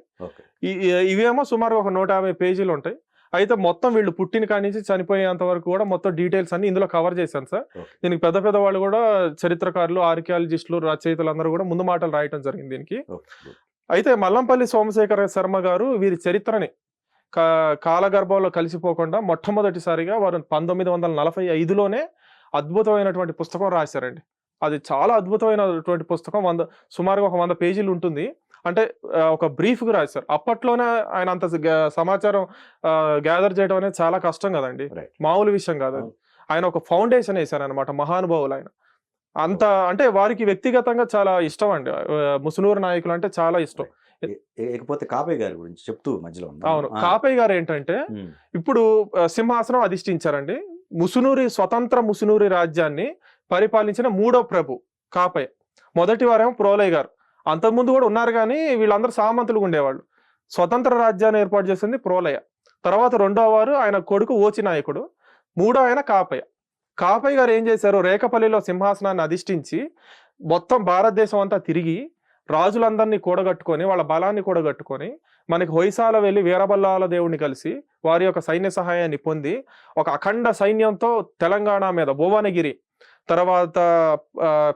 ఇవేమో సుమారు ఒక 150 పేజీలు ఉంటాయి. అయితే మొత్తం వీళ్ళు పుట్టిన కాడి నుంచి చనిపోయేంత వరకు కూడా మొత్తం డీటెయిల్స్ అన్ని ఇందులో కవర్ చేశాను సార్. దీనికి పెద్ద వాళ్ళు కూడా చరిత్రకారులు, ఆర్కియాలజిస్టులు, రచయితలు అందరూ కూడా ముందు మాటలు రాయటం జరిగింది దీనికి. అయితే మల్లంపల్లి సోమశేఖర శర్మ గారు వీరి చరిత్రని కాలగర్భంలో కలిసిపోకుండా మొట్టమొదటిసారిగా వారు 1945లోనే అద్భుతమైనటువంటి పుస్తకం రాశారండి. అది చాలా అద్భుతమైనటువంటి పుస్తకం. సుమారుగా ఒక 100 పేజీలు ఉంటుంది. అంటే ఒక బ్రీఫ్గా రాశారు. అప్పట్లోనే ఆయన అంత సమాచారం గ్యాదర్ చేయడం అనేది చాలా కష్టం కదండి, మామూలు విషయం కాదు. ఆయన ఒక ఫౌండేషన్ వేశారు అనమాట, మహానుభావులు ఆయన. అంత అంటే వారికి వ్యక్తిగతంగా చాలా ఇష్టం అండి, ముసునూరు నాయకులు అంటే చాలా ఇష్టం. ఇకపోతే కాపయ్య గారి గురించి చెప్తూ మధ్యలో. అవును, కాపయ్య గారు ఏంటంటే ఇప్పుడు సింహాసనం అధిష్ఠించారండి. స్వతంత్ర ముసునూరి రాజ్యాన్ని పరిపాలించిన 3వ ప్రభు కాపయ్య. మొదటి వారేమో ప్రోలయ్ గారు. అంతకుముందు కూడా ఉన్నారు కానీ వీళ్ళందరూ సామంతులు ఉండేవాళ్ళు. స్వతంత్ర రాజ్యాన్ని ఏర్పాటు చేసింది ప్రోలయ. తర్వాత 2వ వారు ఆయన కొడుకు ఓచినాయకుడు. 3వ ఆయన కాపయ్య. కాపయ్య గారు ఏం చేశారు, రేకపల్లిలో సింహాసనాన్ని అధిష్ఠించి మొత్తం భారతదేశం అంతా తిరిగి రాజులందరినీ కూడగట్టుకొని వాళ్ళ బలాన్ని కూడగట్టుకొని మనకి హొయసాల వెళ్ళి వీరబల్లాల దేవుడిని కలిసి వారి యొక్క సైన్య సహాయాన్ని పొంది ఒక అఖండ సైన్యంతో తెలంగాణ మీద భువనగిరి, తర్వాత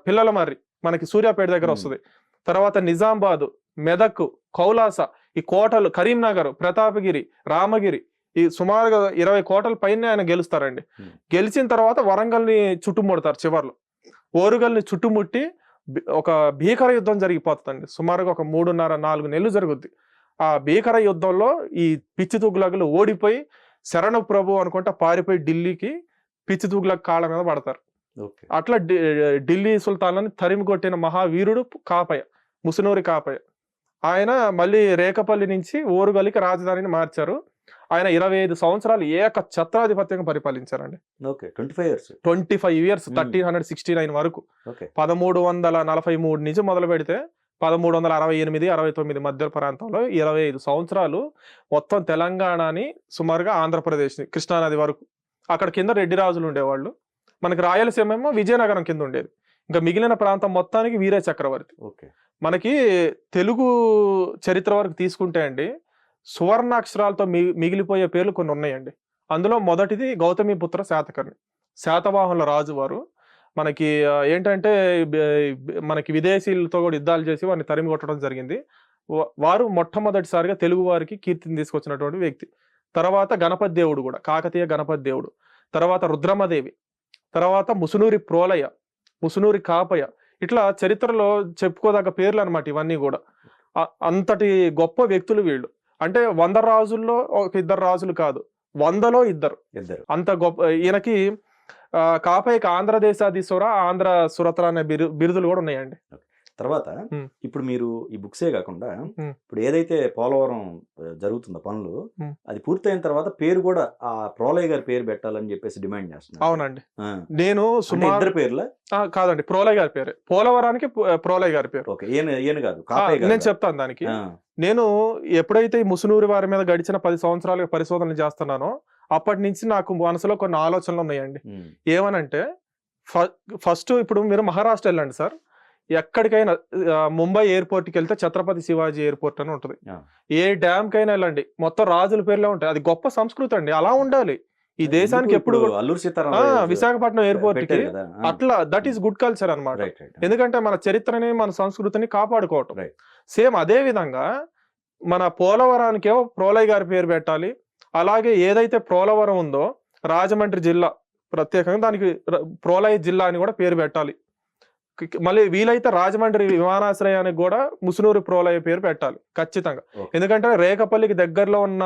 పిల్లలమర్రి మనకి సూర్యాపేట దగ్గర వస్తుంది, తర్వాత నిజామాబాదు, మెదక్, కౌలాస, ఈ కోటలు, కరీంనగర్, ప్రతాపగిరి, రామగిరి, ఈ సుమారుగా 20 కోటల పైన ఆయన గెలుస్తారండి. గెలిచిన తర్వాత వరంగల్ని చుట్టుముడతారు. చివర్లో ఓరుగల్ని చుట్టుముట్టి ఒక భీకర యుద్ధం జరిగిపోతుందండి. సుమారుగా ఒక 3.5-4 నెలలు జరుగుద్ది. ఆ భీకర యుద్ధంలో ఈ పిచ్చి తుగ్లకులు ఓడిపోయి శరణు ప్రభు అనుకుంటా పారిపోయి ఢిల్లీకి పిచ్చి తుగ్లక్ కాళ్ళ మీద పడతారు. అట్లా ఢిల్లీ సుల్తాన్లని తరిమి కొట్టిన మహావీరుడు కాపయ్య, ముసునూరి కాపయ్య. ఆయన మళ్ళీ రేకపల్లి నుంచి ఓరుగల్లికి రాజధానిని మార్చారు. ఆయన 25 సంవత్సరాలు ఏక ఛత్రాధిపత్యంగా పరిపాలించారండి. 25 years 1369 వరకు. 1343 నుంచి మొదలు పెడితే 1368-69 మధ్య ప్రాంతంలో 25 సంవత్సరాలు మొత్తం తెలంగాణని, సుమారుగా ఆంధ్రప్రదేశ్ని, కృష్ణానది వరకు. అక్కడ కింద రెడ్డి రాజులు ఉండేవాళ్ళు. మనకి రాయలసీమ ఏమో విజయనగరం కింద ఉండేది. ఇంకా మిగిలిన ప్రాంతం మొత్తానికి వీర చక్రవర్తి. మనకి తెలుగు చరిత్ర వరకు తీసుకుంటే అండి సువర్ణాక్షరాలతో మిగిలిపోయే పేర్లు కొన్ని ఉన్నాయండి. అందులో మొదటిది గౌతమిపుత్ర శాతకర్ణి, శాతవాహనుల రాజు వారు. మనకి ఏంటంటే మనకి విదేశీయులతో కూడా యుద్ధాలు చేసి వారిని తరిమి కొట్టడం జరిగింది. వారు మొట్టమొదటిసారిగా తెలుగు వారికి కీర్తిని తీసుకొచ్చినటువంటి వ్యక్తి. తర్వాత గణపతి దేవుడు కూడా, కాకతీయ గణపతి దేవుడు. తర్వాత రుద్రమదేవి, తర్వాత ముసునూరి ప్రోలయ, ముసునూరి కాపయ్య. ఇట్లా చరిత్రలో చెప్పుకోదగ్గ పేర్లు అనమాట ఇవన్నీ కూడా. అంతటి గొప్ప వ్యక్తులు వీళ్ళు. అంటే 100 రాజుల్లో ఒక 2 రాజులు కాదు, 100లో 2. అంత గొప్ప. ఈయనకి కాపయ్యకి ఆంధ్రదేశాధీశ్వర, ఆంధ్ర సురత్ర అనే బిరుదులు కూడా ఉన్నాయండి. తర్వాత ఇప్పుడు మీరు ఈ బుక్సే కాకుండా ఇప్పుడు ఏదైతే పోలవరం జరుగుతుందో పనులు, అది పూర్తయిన తర్వాత పేరు కూడా ఆ ప్రోలయ్ గారి పేరు పెట్టాలని చెప్పేసి డిమాండ్ చేస్తున్నారు. అవునండి, నేను సుమారు పేర్ల కాదండి, ప్రోలయ్ గారి పేరు. పోలవరానికి ప్రోలయ్ గారి పేరు. ఈయన కాదు, నేను చెప్తాను దానికి. నేను ఎప్పుడైతే ఈ ముసునూరి వారి మీద గడిచిన 10 సంవత్సరాలుగా పరిశోధనలు చేస్తున్నానో అప్పటి నుంచి నాకు మనసులో కొన్ని ఆలోచనలు ఉన్నాయండి. ఏమనంటే ఫస్ట్ ఇప్పుడు మీరు మహారాష్ట్ర వెళ్ళండి సార్, ఎక్కడికైనా ముంబై ఎయిర్పోర్ట్కి వెళ్తే ఛత్రపతి శివాజీ ఎయిర్పోర్ట్ అని ఉంటుంది. ఏ డ్యామ్ కైనా వెళ్ళండి, మొత్తం రాజుల పేర్లే ఉంటాయి. అది గొప్ప సంస్కృతి అండి, అలా ఉండాలి ఈ దేశానికి. ఎప్పుడు అల్లూరి సీతారామరాజు విశాఖపట్నం ఎయిర్పోర్ట్ కి పెట్టారు కదా. అట్లా దట్ ఈస్ గుడ్ కల్చర్ అన్నమాట. Right, right. ఎందుకంటే మన చరిత్రని మన సంస్కృతిని కాపాడుకోవటం. Right. సేమ్ అదే విధంగా మన పోలవరానికేమో ప్రోలయ్ గారి పేరు పెట్టాలి. అలాగే ఏదైతే పోలవరం ఉందో రాజమండ్రి జిల్లా ప్రత్యేకంగా దానికి ప్రోలయ్ జిల్లా అని కూడా పేరు పెట్టాలి. మళ్ళీ వీలైతే రాజమండ్రి విమానాశ్రయానికి కూడా ముసునూరు ప్రోలయ పేరు పెట్టాలి ఖచ్చితంగా. Okay. ఎందుకంటే రేకపల్లికి దగ్గరలో ఉన్న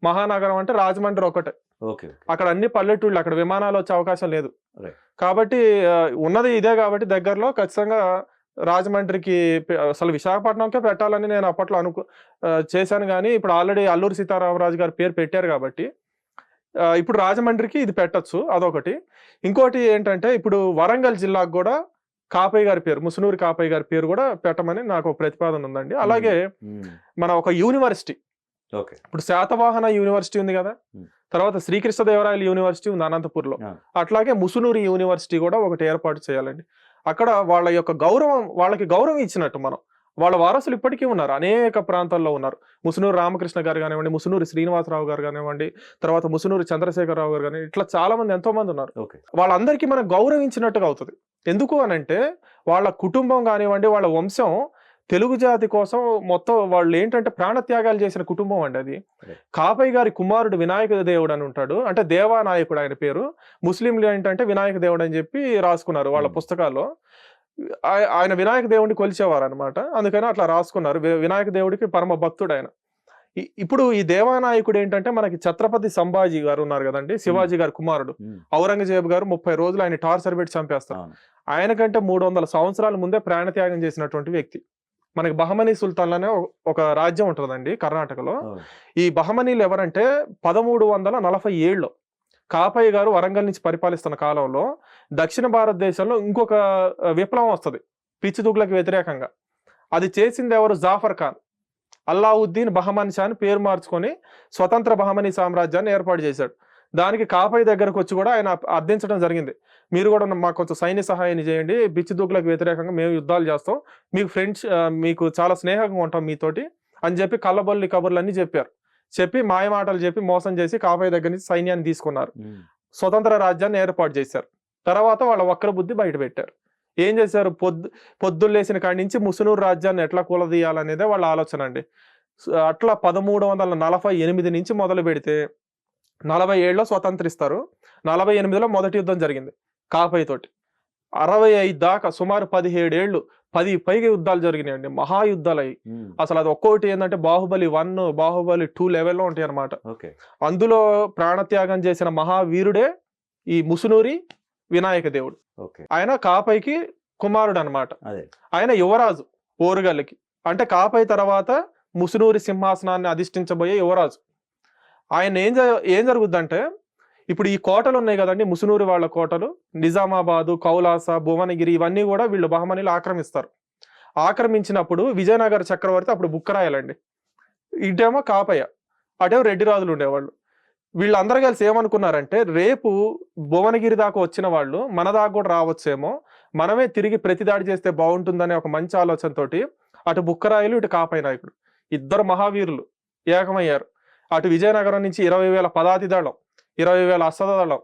మహానగరం అంటే రాజమండ్రి ఒకటే. ఓకే. అక్కడ అన్ని పల్లెటూళ్ళు, అక్కడ విమానాలు వచ్చే అవకాశం లేదు. Right. కాబట్టి ఉన్నది ఇదే కాబట్టి దగ్గరలో ఖచ్చితంగా రాజమండ్రికి అసలు విశాఖపట్నంకే పెట్టాలని నేను అప్పట్లో చేశాను. కానీ ఇప్పుడు ఆల్రెడీ అల్లూరి సీతారామరాజు గారి పేరు పెట్టారు కాబట్టి ఇప్పుడు రాజమండ్రికి ఇది పెట్టచ్చు, అదొకటి. ఇంకోటి ఏంటంటే ఇప్పుడు వరంగల్ జిల్లాకు కూడా కాపయ్య గారి పేరు, ముసునూరి కాపయ్య గారి పేరు కూడా పెట్టమని నాకు ఒక ప్రతిపాదన ఉందండి. అలాగే మన ఒక యూనివర్సిటీ, ఓకే, ఇప్పుడు శాతవాహన యూనివర్సిటీ ఉంది కదా, తర్వాత శ్రీకృష్ణదేవరాయల యూనివర్సిటీ ఉంది అనంతపూర్లో, అట్లాగే ముసునూరి యూనివర్సిటీ కూడా ఒకటి ఏర్పాటు చేయాలండి. అక్కడ వాళ్ళ యొక్క వాళ్ళకి గౌరవం ఇచ్చినట్టు మనం, వాళ్ళ వారసులు ఇప్పటికీ ఉన్నారు, అనేక ప్రాంతాల్లో ఉన్నారు. ముసునూరు రామకృష్ణ గారు కానివ్వండి, ముసునూరి శ్రీనివాసరావు గారు కానివ్వండి, తర్వాత ముసునూరి చంద్రశేఖరరావు గారు కానివ్వండి, ఇట్లా చాలా మంది ఎంతో మంది ఉన్నారు. వాళ్ళందరికీ మనం గౌరవించినట్టుగా అవుతుంది. ఎందుకు అనంటే వాళ్ళ కుటుంబం కానివ్వండి, వాళ్ళ వంశం తెలుగు జాతి కోసం మొత్తం వాళ్ళు ఏంటంటే ప్రాణత్యాగాలు చేసిన కుటుంబం అండి అది. కాపయ్య గారి కుమారుడు వినాయక దేవుడు అని ఉంటాడు, అంటే దేవానాయకుడు ఆయన పేరు. ముస్లింలు ఏంటంటే వినాయక దేవుడు అని చెప్పి రాసుకున్నారు వాళ్ళ పుస్తకాల్లో. ఆయన వినాయక దేవుడిని కొలిచేవారు అనమాట, అందుకని అట్లా రాసుకున్నారు. వినాయక దేవుడికి పరమ భక్తుడు ఆయన. ఇప్పుడు ఈ దేవానాయకుడు ఏంటంటే మనకి ఛత్రపతి సంభాజీ గారు ఉన్నారు కదండి, శివాజీ గారి కుమారుడు. ఔరంగజేబు గారు 30 రోజులు ఆయన టార్చర్ పెట్టి చంపేస్తారు. ఆయన కంటే 300 సంవత్సరాల ముందే ప్రాణత్యాగం చేసినటువంటి వ్యక్తి. మనకి బహమనీ సుల్తాన్లనే ఒక రాజ్యం ఉంటుందండి కర్ణాటకలో. ఈ బహమనీలు ఎవరంటే 1347లో కాపయ్య గారు వరంగల్ నుంచి పరిపాలిస్తున్న కాలంలో దక్షిణ భారతదేశంలో ఇంకొక విప్లవం వస్తుంది పిచ్చిదుగ్లకు వ్యతిరేకంగా. అది చేసింది ఎవరు? జాఫర్ ఖాన్. అల్లావుద్దీన్ బహమనీ షా అని పేరు మార్చుకొని స్వతంత్ర బహమనీ సామ్రాజ్యాన్ని ఏర్పాటు చేశాడు. దానికి కాపయ్య దగ్గరకు వచ్చి కూడా ఆయన అర్థించడం జరిగింది, మీరు కూడా మాకు కొంచెం సైన్య సహాయాన్ని చేయండి, బిచ్చిదుగ్లకు వ్యతిరేకంగా మేము యుద్ధాలు చేస్తాం, మీకు ఫ్రెండ్స్, మీకు చాలా స్నేహంగా ఉంటాం మీతోటి అని చెప్పి కళ్ళబొల్లి కబుర్లన్నీ చెప్పారు. చెప్పి మాయమాటలు చెప్పి మోసం చేసి కాపయ్య దగ్గర నుంచి సైన్యాన్ని తీసుకున్నారు, స్వతంత్ర రాజ్యాన్ని ఏర్పాటు చేశారు. తర్వాత వాళ్ళ వక్ర బుద్ధి బయట పెట్టారు. ఏం చేశారు? పొద్దున్న లేచిన కాడి నుంచి ముసునూరు రాజ్యాన్ని ఎట్లా కూలదీయాలనేదే వాళ్ళ ఆలోచన అండి. అట్లా 1348 నుంచి మొదలు పెడితే 47లో స్వతంత్రిస్తారు. 48లో మొదటి యుద్ధం జరిగింది కాపయ్య తోటి. 65 దాకా సుమారు 17 ఏళ్ళు 10 పైగా యుద్ధాలు జరిగినాయండి, మహాయుద్ధాలు అయ్యి. అసలు అది ఒక్కొక్కటి ఏంటంటే బాహుబలి 1, బాహుబలి 2 లెవెల్లో ఉంటాయి అనమాట. అందులో ప్రాణత్యాగం చేసిన మహావీరుడే ఈ ముసునూరి వినాయక దేవుడు. ఆయన కాపయ్యకి కుమారుడు అనమాట. ఆయన యువరాజు ఓరుగల్లుకి, అంటే కాపయ్య తర్వాత ముసునూరి సింహాసనాన్ని అధిష్ఠించబోయే యువరాజు. ఆయన ఏం జరుగుద్దంటే ఇప్పుడు ఈ కోటలు ఉన్నాయి కదండి, ముసునూరి వాళ్ళ కోటలు, నిజామాబాదు, కౌలాస, భువనగిరి, ఇవన్నీ కూడా వీళ్ళు బహమనీలు ఆక్రమిస్తారు. ఆక్రమించినప్పుడు విజయనగర చక్రవర్తి అప్పుడు బుక్కరాయాలండి, ఇటేమో కాపయ్య, అటేమో రెడ్డి రాజులు ఉండేవాళ్ళు. వీళ్ళందరూ కలిసి ఏమనుకున్నారంటే రేపు భువనగిరి దాకా వచ్చిన వాళ్ళు మన దాకా కూడా రావచ్చేమో, మనమే తిరిగి ప్రతిదాడి చేస్తే బాగుంటుందనే ఒక మంచి ఆలోచనతోటి అటు బుక్కరాయలు ఇటు కాపయ్య నాయకుడు ఇద్దరు మహావీరులు ఏకమయ్యారు. అటు విజయనగరం నుంచి 20,000 పదాతి దళం, 20,000 అశ్వద దళం,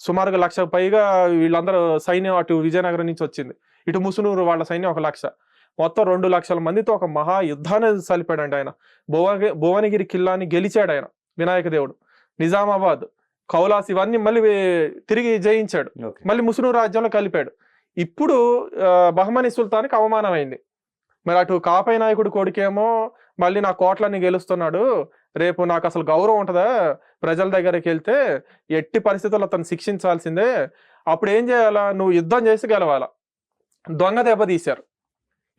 సుమారుగా 1,00,000 పైగా వీళ్ళందరూ సైన్యం అటు విజయనగరం నుంచి వచ్చింది. ఇటు ముసునూరు వాళ్ళ సైన్యం 1,00,000, మొత్తం 2,00,000 మందితో ఒక మహా యుద్ధాన్ని సలిపాడండి ఆయన. భువనగిరి కిల్లాని గెలిచాడు ఆయన వినాయక దేవుడు. నిజామాబాద్, కౌలాస్ ఇవన్నీ మళ్ళీ తిరిగి జయించాడు, మళ్ళీ ముసునూరు రాజ్యంలో కలిపాడు. ఇప్పుడు బహమనీ సుల్తాన్కి అవమానం అయింది. మరి అటు కాపయ్య నాయకుడు కొడుకేమో మళ్ళీ నా కోట్లన్నీ గెలుస్తున్నాడు, రేపు నాకు అసలు గౌరవం ఉంటుందా ప్రజల దగ్గరికి వెళ్తే, ఎట్టి పరిస్థితుల్లో అతను శిక్షించాల్సిందే, అప్పుడు ఏం చేయాలా, నువ్వు యుద్ధం చేసి గెలవాలా. దొంగ దెబ్బ తీశారు.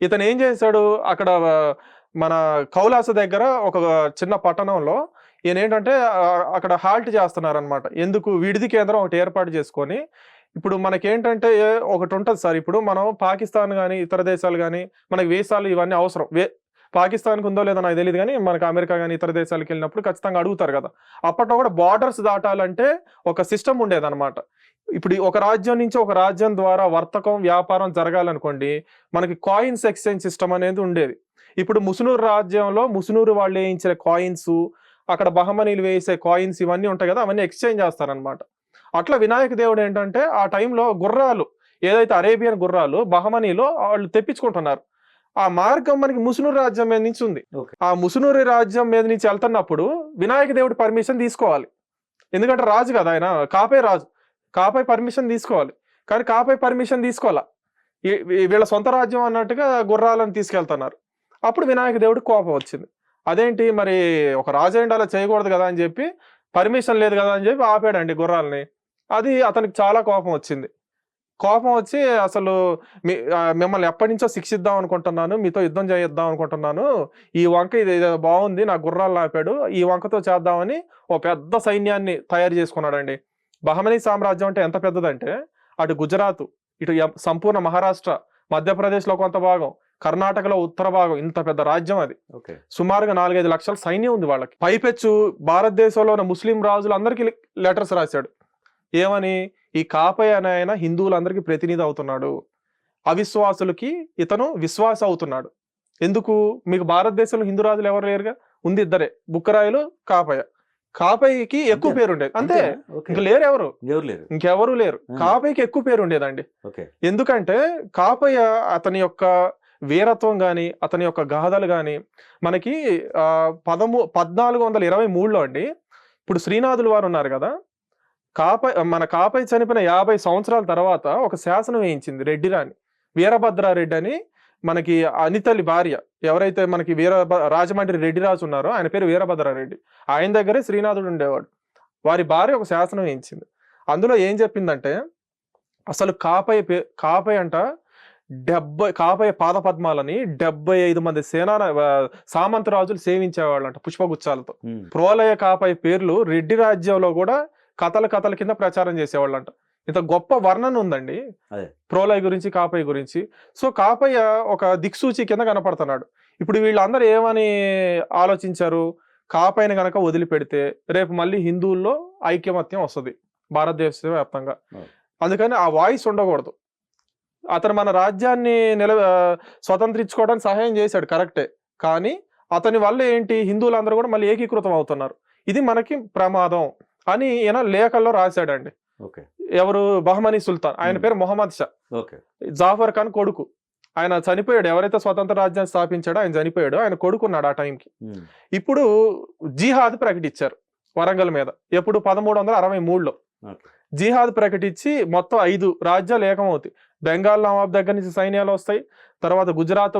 ఇతను ఏం చేశాడు, అక్కడ మన కౌలాస దగ్గర ఒక చిన్న పట్టణంలో ఈయన ఏంటంటే అక్కడ హాల్ట్ చేస్తున్నారనమాట. ఎందుకు? విడిది కేంద్రం ఒకటి ఏర్పాటు చేసుకొని. ఇప్పుడు మనకేంటంటే ఒకటి ఉంటుంది సార్, ఇప్పుడు మనం పాకిస్తాన్ కానీ ఇతర దేశాలు కానీ మనకి వీసాలు ఇవన్నీ అవసరం. పాకిస్తాన్కి ఉందో లేదో నాకు తెలియదు కానీ మనకి అమెరికా కానీ ఇతర దేశాలకు వెళ్ళినప్పుడు ఖచ్చితంగా అడుగుతారు కదా. అప్పట్లో కూడా బార్డర్స్ దాటాలంటే ఒక సిస్టమ్ ఉండేదన్నమాట. ఇప్పుడు ఒక రాజ్యం నుంచి ఒక రాజ్యం ద్వారా వర్తకం వ్యాపారం జరగాలనుకోండి, మనకి కాయిన్స్ ఎక్స్చేంజ్ సిస్టమ్ అనేది ఉండేది. ఇప్పుడు ముసునూరు రాజ్యంలో ముసునూరు వాళ్ళు వేయించిన కాయిన్స్, అక్కడ బహమనీలు వేసే కాయిన్స్ ఇవన్నీ ఉంటాయి కదా, అవన్నీ ఎక్స్చేంజ్ చేస్తారనమాట. అట్లా వినాయక దేవుడు ఏంటంటే ఆ టైంలో గుర్రాలు ఏదైతే అరేబియన్ గుర్రాలు బహమనీలో వాళ్ళు తెప్పించుకుంటున్నారు. ఆ మార్గం మనకి ముసునూరు రాజ్యం మీద నుంచి ఉంది. ఆ ముసునూరు రాజ్యం మీద నుంచి వెళ్తున్నప్పుడు వినాయక దేవుడి పర్మిషన్ తీసుకోవాలి. ఎందుకంటే రాజు కదా ఆయన, కాపే రాజు, కాపై పర్మిషన్ తీసుకోవాలి. కానీ కాపై పర్మిషన్ తీసుకోవాలా, వీళ్ళ సొంత రాజ్యం అన్నట్టుగా గుర్రాలను తీసుకెళ్తున్నారు. అప్పుడు వినాయక దేవుడి కోపం వచ్చింది. అదేంటి మరి ఒక రాజు ఏంటి అలా చేయకూడదు కదా అని చెప్పి, పర్మిషన్ లేదు కదా అని చెప్పి ఆపాడండి గుర్రాలని. అది అతనికి చాలా కోపం వచ్చింది. కోపం వచ్చి అసలు మిమ్మల్ని ఎప్పటి నుంచో శిక్షిద్దాం అనుకుంటున్నాను, మీతో యుద్ధం చేయిద్దాం అనుకుంటున్నాను, ఈ వంక ఇది బాగుంది, నా గుర్రాలు ఆపాడు, ఈ వంకతో చేద్దామని ఓ పెద్ద సైన్యాన్ని తయారు చేసుకున్నాడండి. బహమనీ సామ్రాజ్యం అంటే ఎంత పెద్దదంటే, అటు గుజరాత్, ఇటు సంపూర్ణ మహారాష్ట్ర, మధ్యప్రదేశ్లో కొంత భాగం, కర్ణాటకలో ఉత్తర భాగం, ఇంత పెద్ద రాజ్యం అది. సుమారుగా 4-5 లక్షల సైన్యం ఉంది వాళ్ళకి. పైపెచ్చు భారతదేశంలో ఉన్న ముస్లిం రాజులందరికీ లెటర్స్ రాశాడు. ఏమని? ఈ కాపయ్య అనే ఆయన హిందువులందరికీ ప్రతినిధి అవుతున్నాడు, అవిశ్వాసులకి ఇతను విశ్వాస అవుతున్నాడు. ఎందుకు? మీకు భారతదేశంలో హిందూ రాజులు ఎవరు లేరుగా, ఉంది ఇద్దరే, బుక్కరాయలు, కాపయ్య. కాపయ్యకి ఎక్కువ పేరు ఉండేది, అంతే, ఇంక లేరు, ఎవరు ఇంకెవరు లేరు. కాపయ్యకి ఎక్కువ పేరు ఉండేదండి. ఎందుకంటే కాపయ్య అతని యొక్క వీరత్వం గాని, అతని యొక్క గాథలు గాని మనకి 1423లో అండి, ఇప్పుడు శ్రీనాథులు వారు ఉన్నారు కదా, మన కాపయ్య చనిపోయిన 50 సంవత్సరాల తర్వాత ఒక శాసనం వేయించింది రెడ్డి రాణి వీరభద్రారెడ్డి అని. మనకి అనితల్లి భార్య ఎవరైతే మనకి రాజమండ్రి రెడ్డి రాజు ఉన్నారో ఆయన పేరు వీరభద్రారెడ్డి, ఆయన దగ్గరే శ్రీనాథుడు ఉండేవాడు. వారి భార్య ఒక శాసనం వేయించింది. అందులో ఏం చెప్పిందంటే, అసలు కాపయ్య అంట కాపయ్య పాదపద్మాలని 75 మంది సామంత రాజులు సేవించేవాళ్ళంట పుష్పగుచ్చాలతో. ప్రోలయ కాపయ్య పేర్లు రెడ్డి రాజ్యంలో కూడా కథల కింద ప్రచారం చేసేవాళ్ళంట. ఇంత గొప్ప వర్ణన ఉందండి ప్రోలయ గురించి, కాపయ్య గురించి. సో కాపయ్య ఒక దిక్సూచి కింద కనపడుతున్నాడు. ఇప్పుడు వీళ్ళందరూ ఏమని ఆలోచించారు, కాపయ్యని గనక వదిలిపెడితే రేపు మళ్ళీ హిందువుల్లో ఐక్యమత్యం వస్తుంది భారతదేశ వ్యాప్తంగా. అందుకని ఆ వాయిస్ ఉండకూడదు. అతను మన రాజ్యాన్ని స్వతంత్రించుకోవడానికి సహాయం చేశాడు, కరెక్టే. కానీ అతని వల్ల ఏంటి, హిందువులందరూ కూడా మళ్ళీ ఏకీకృతం అవుతున్నారు, ఇది మనకి ప్రమాదం అని ఈయన లేఖల్లో రాశాడండి. ఎవరు? బహమనీ సుల్తాన్, ఆయన పేరు మొహమ్మద్ షా, జాఫర్ ఖాన్ కొడుకు. ఆయన చనిపోయాడు, ఎవరైతే స్వతంత్ర రాజ్యాన్ని స్థాపించాడో ఆయన చనిపోయాడు, ఆయన కొడుకున్నాడు ఆ టైంకి. ఇప్పుడు జిహాద్ ప్రకటించారు వరంగల్ మీద, ఎప్పుడు? 1363లో జిహాద్ ప్రకటించి మొత్తం 5 రాజ్యాలు ఏకమవుతాయి. బెంగాల్ నవాబ్ దగ్గర నుంచి సైన్యాలు వస్తాయి, తర్వాత గుజరాత్,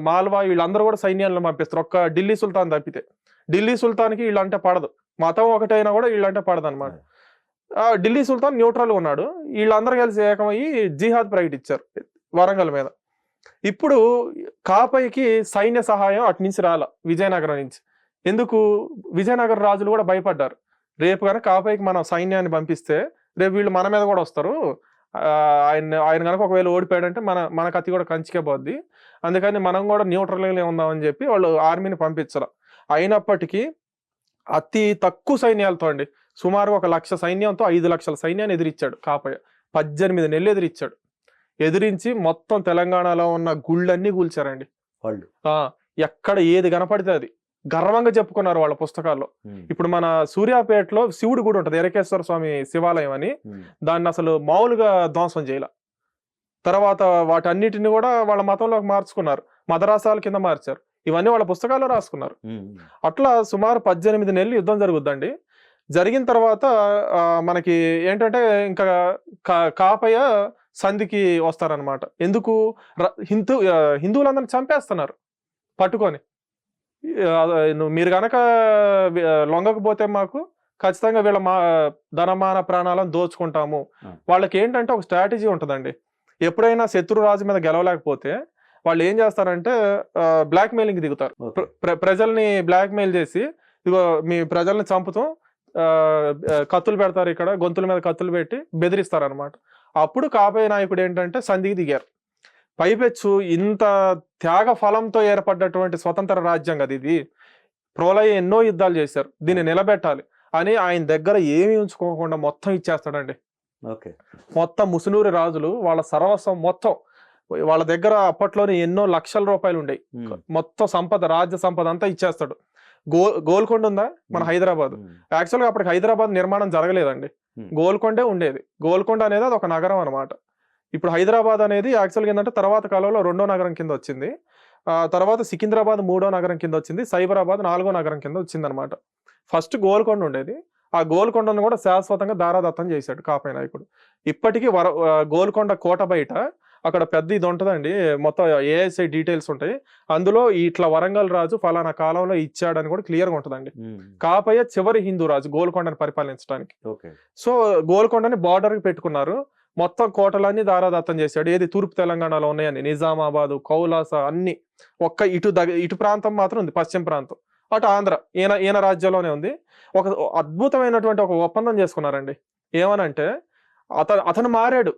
మాల్వా, వీళ్ళందరూ కూడా సైన్యాలను పంపిస్తారు, ఒక్క ఢిల్లీ సుల్తాన్ తప్పితే. ఢిల్లీ సుల్తాన్కి వీళ్ళంటే పడదు, మతం ఒకటైనా కూడా వీళ్ళంటే పడదు అనమాట. ఢిల్లీ సుల్తాన్ న్యూట్రల్ ఉన్నాడు, వీళ్ళందరూ కలిసి ఏకమయ్యి జిహాద్ ప్రకటించారు వరంగల్ మీద. ఇప్పుడు కాపయ్యకి సైన్య సహాయం అటు నుంచి రాల, విజయనగరం నుంచి. ఎందుకు? విజయనగర రాజులు కూడా భయపడ్డారు, రేపు కనుక కాపయ్యకి మనం సైన్యాన్ని పంపిస్తే రేపు వీళ్ళు మన మీద కూడా వస్తారు, ఆయన కనుక ఒకవేళ ఓడిపోయాడంటే మన కత్తి కూడా కంచికే పోద్ది, అందుకని మనం కూడా న్యూట్రల్గా ఉందామని చెప్పి వాళ్ళు ఆర్మీని పంపించారు. అయినప్పటికీ అతి తక్కువ సైన్యాలతో అండి, సుమారు 1,00,000 సైన్యంతో 5 లక్షల సైన్యాన్ని ఎదిరించాడు కాపయ్య. 18 నెలలు ఎదిరించాడు. ఎదిరించి మొత్తం తెలంగాణలో ఉన్న గుళ్ళన్నీ కూల్చారండి వాళ్ళు. ఎక్కడ ఏది కనపడితే అది గర్వంగా చెప్పుకున్నారు వాళ్ళ పుస్తకాల్లో. ఇప్పుడు మన సూర్యాపేటలో శివుడు గుడి ఉంటుంది, ఎరకేశ్వర స్వామి శివాలయం అని, దాన్ని అసలు మామూలుగా ధ్వంసం చేయాల. తర్వాత వాటన్నిటిని కూడా వాళ్ళ మతంలోకి మార్చుకున్నారు, మదరాసాల కింద మార్చారు. ఇవన్నీ వాళ్ళ పుస్తకాల్లో రాసుకున్నారు. అట్లా సుమారు 18 నెలలు యుద్ధం జరుగుద్దండి. జరిగిన తర్వాత మనకి ఏంటంటే ఇంకా కాపయ్య సంధికి వస్తారనమాట. ఎందుకు? హిందువులందరినీ చంపేస్తున్నారు పట్టుకొని. మీరు గనక లొంగకపోతే మాకు ఖచ్చితంగా వీళ్ళ ధనమాన ప్రాణాలను దోచుకుంటాము. వాళ్ళకి ఏంటంటే ఒక స్ట్రాటజీ ఉంటుందండి. ఎప్పుడైనా శత్రు రాజు మీద గెలవలేకపోతే వాళ్ళు ఏం చేస్తారంటే బ్లాక్ మెయిలింగ్ దిగుతారు. ప్రజల్ని బ్లాక్ మెయిల్ చేసి, ఇదిగో మీ ప్రజల్ని చంపుతాం, కత్తులు పెడతారు, ఇక్కడ గొంతుల మీద కత్తులు పెట్టి బెదిరిస్తారు అనమాట. అప్పుడు కాపయ్య నాయకుడు ఏంటంటే సంధికి దిగారు. పైపెచ్చు ఇంత త్యాగ ఫలంతో ఏర్పడ్డటువంటి స్వతంత్ర రాజ్యం కదా ఇది. ప్రోలయ ఎన్నో యుద్ధాలు చేశారు, దీన్ని నిలబెట్టాలి అని ఆయన దగ్గర ఏమీ ఉంచుకోకుండా మొత్తం ఇచ్చేస్తాడండి. ఓకే. మొత్తం ముసునూరి రాజులు వాళ్ళ సర్వస్వం మొత్తం వాళ్ళ దగ్గర అప్పట్లోనే ఎన్నో లక్షల రూపాయలు ఉండేవి. మొత్తం సంపద, రాజ్య సంపద అంతా ఇచ్చేస్తాడు. గోల్కొండ ఉందా మన హైదరాబాద్, యాక్చువల్గా అప్పటికి హైదరాబాద్ నిర్మాణం జరగలేదండి, గోల్కొండే ఉండేది. గోల్కొండ అనేది అది ఒక నగరం అనమాట. ఇప్పుడు హైదరాబాద్ అనేది యాక్చువల్గా ఏంటంటే తర్వాత కాలంలో 2వ నగరం కింద వచ్చింది. తర్వాత సికింద్రాబాద్ 3వ నగరం కింద వచ్చింది, సైబరాబాద్ 4వ నగరం కింద వచ్చింది అనమాట. ఫస్ట్ గోల్కొండ ఉండేది. ఆ గోల్కొండను కూడా శాశ్వతంగా దారాదత్తం చేశాడు కాపై నాయకుడు. ఇప్పటికీ గోల్కొండ కోట బయట అక్కడ పెద్ద ఇది ఉంటుందండి, మొత్తం ఏఎస్ఐ డీటెయిల్స్ ఉంటాయి. అందులో ఇట్లా వరంగల్ రాజు ఫలానా కాలంలో ఇచ్చాడని కూడా క్లియర్గా ఉంటుందండి. కాపయ్య చివరి హిందూ రాజు గోల్కొండని పరిపాలించడానికి. సో గోల్కొండని బార్డర్కి పెట్టుకున్నారు. మొత్తం కోటలన్నీ దారాదత్తం చేశాడు. ఏది తూర్పు తెలంగాణలో ఉన్నాయని, నిజామాబాదు, కౌలాస అన్ని. ఒక్క ఇటు ప్రాంతం మాత్రం ఉంది, పశ్చిమ ప్రాంతం. అటు ఆంధ్ర ఈయన రాజ్యంలోనే ఉంది. ఒక అద్భుతమైనటువంటి ఒక ఒప్పందం చేసుకున్నారండి. ఏమనంటే అతను మారాడు,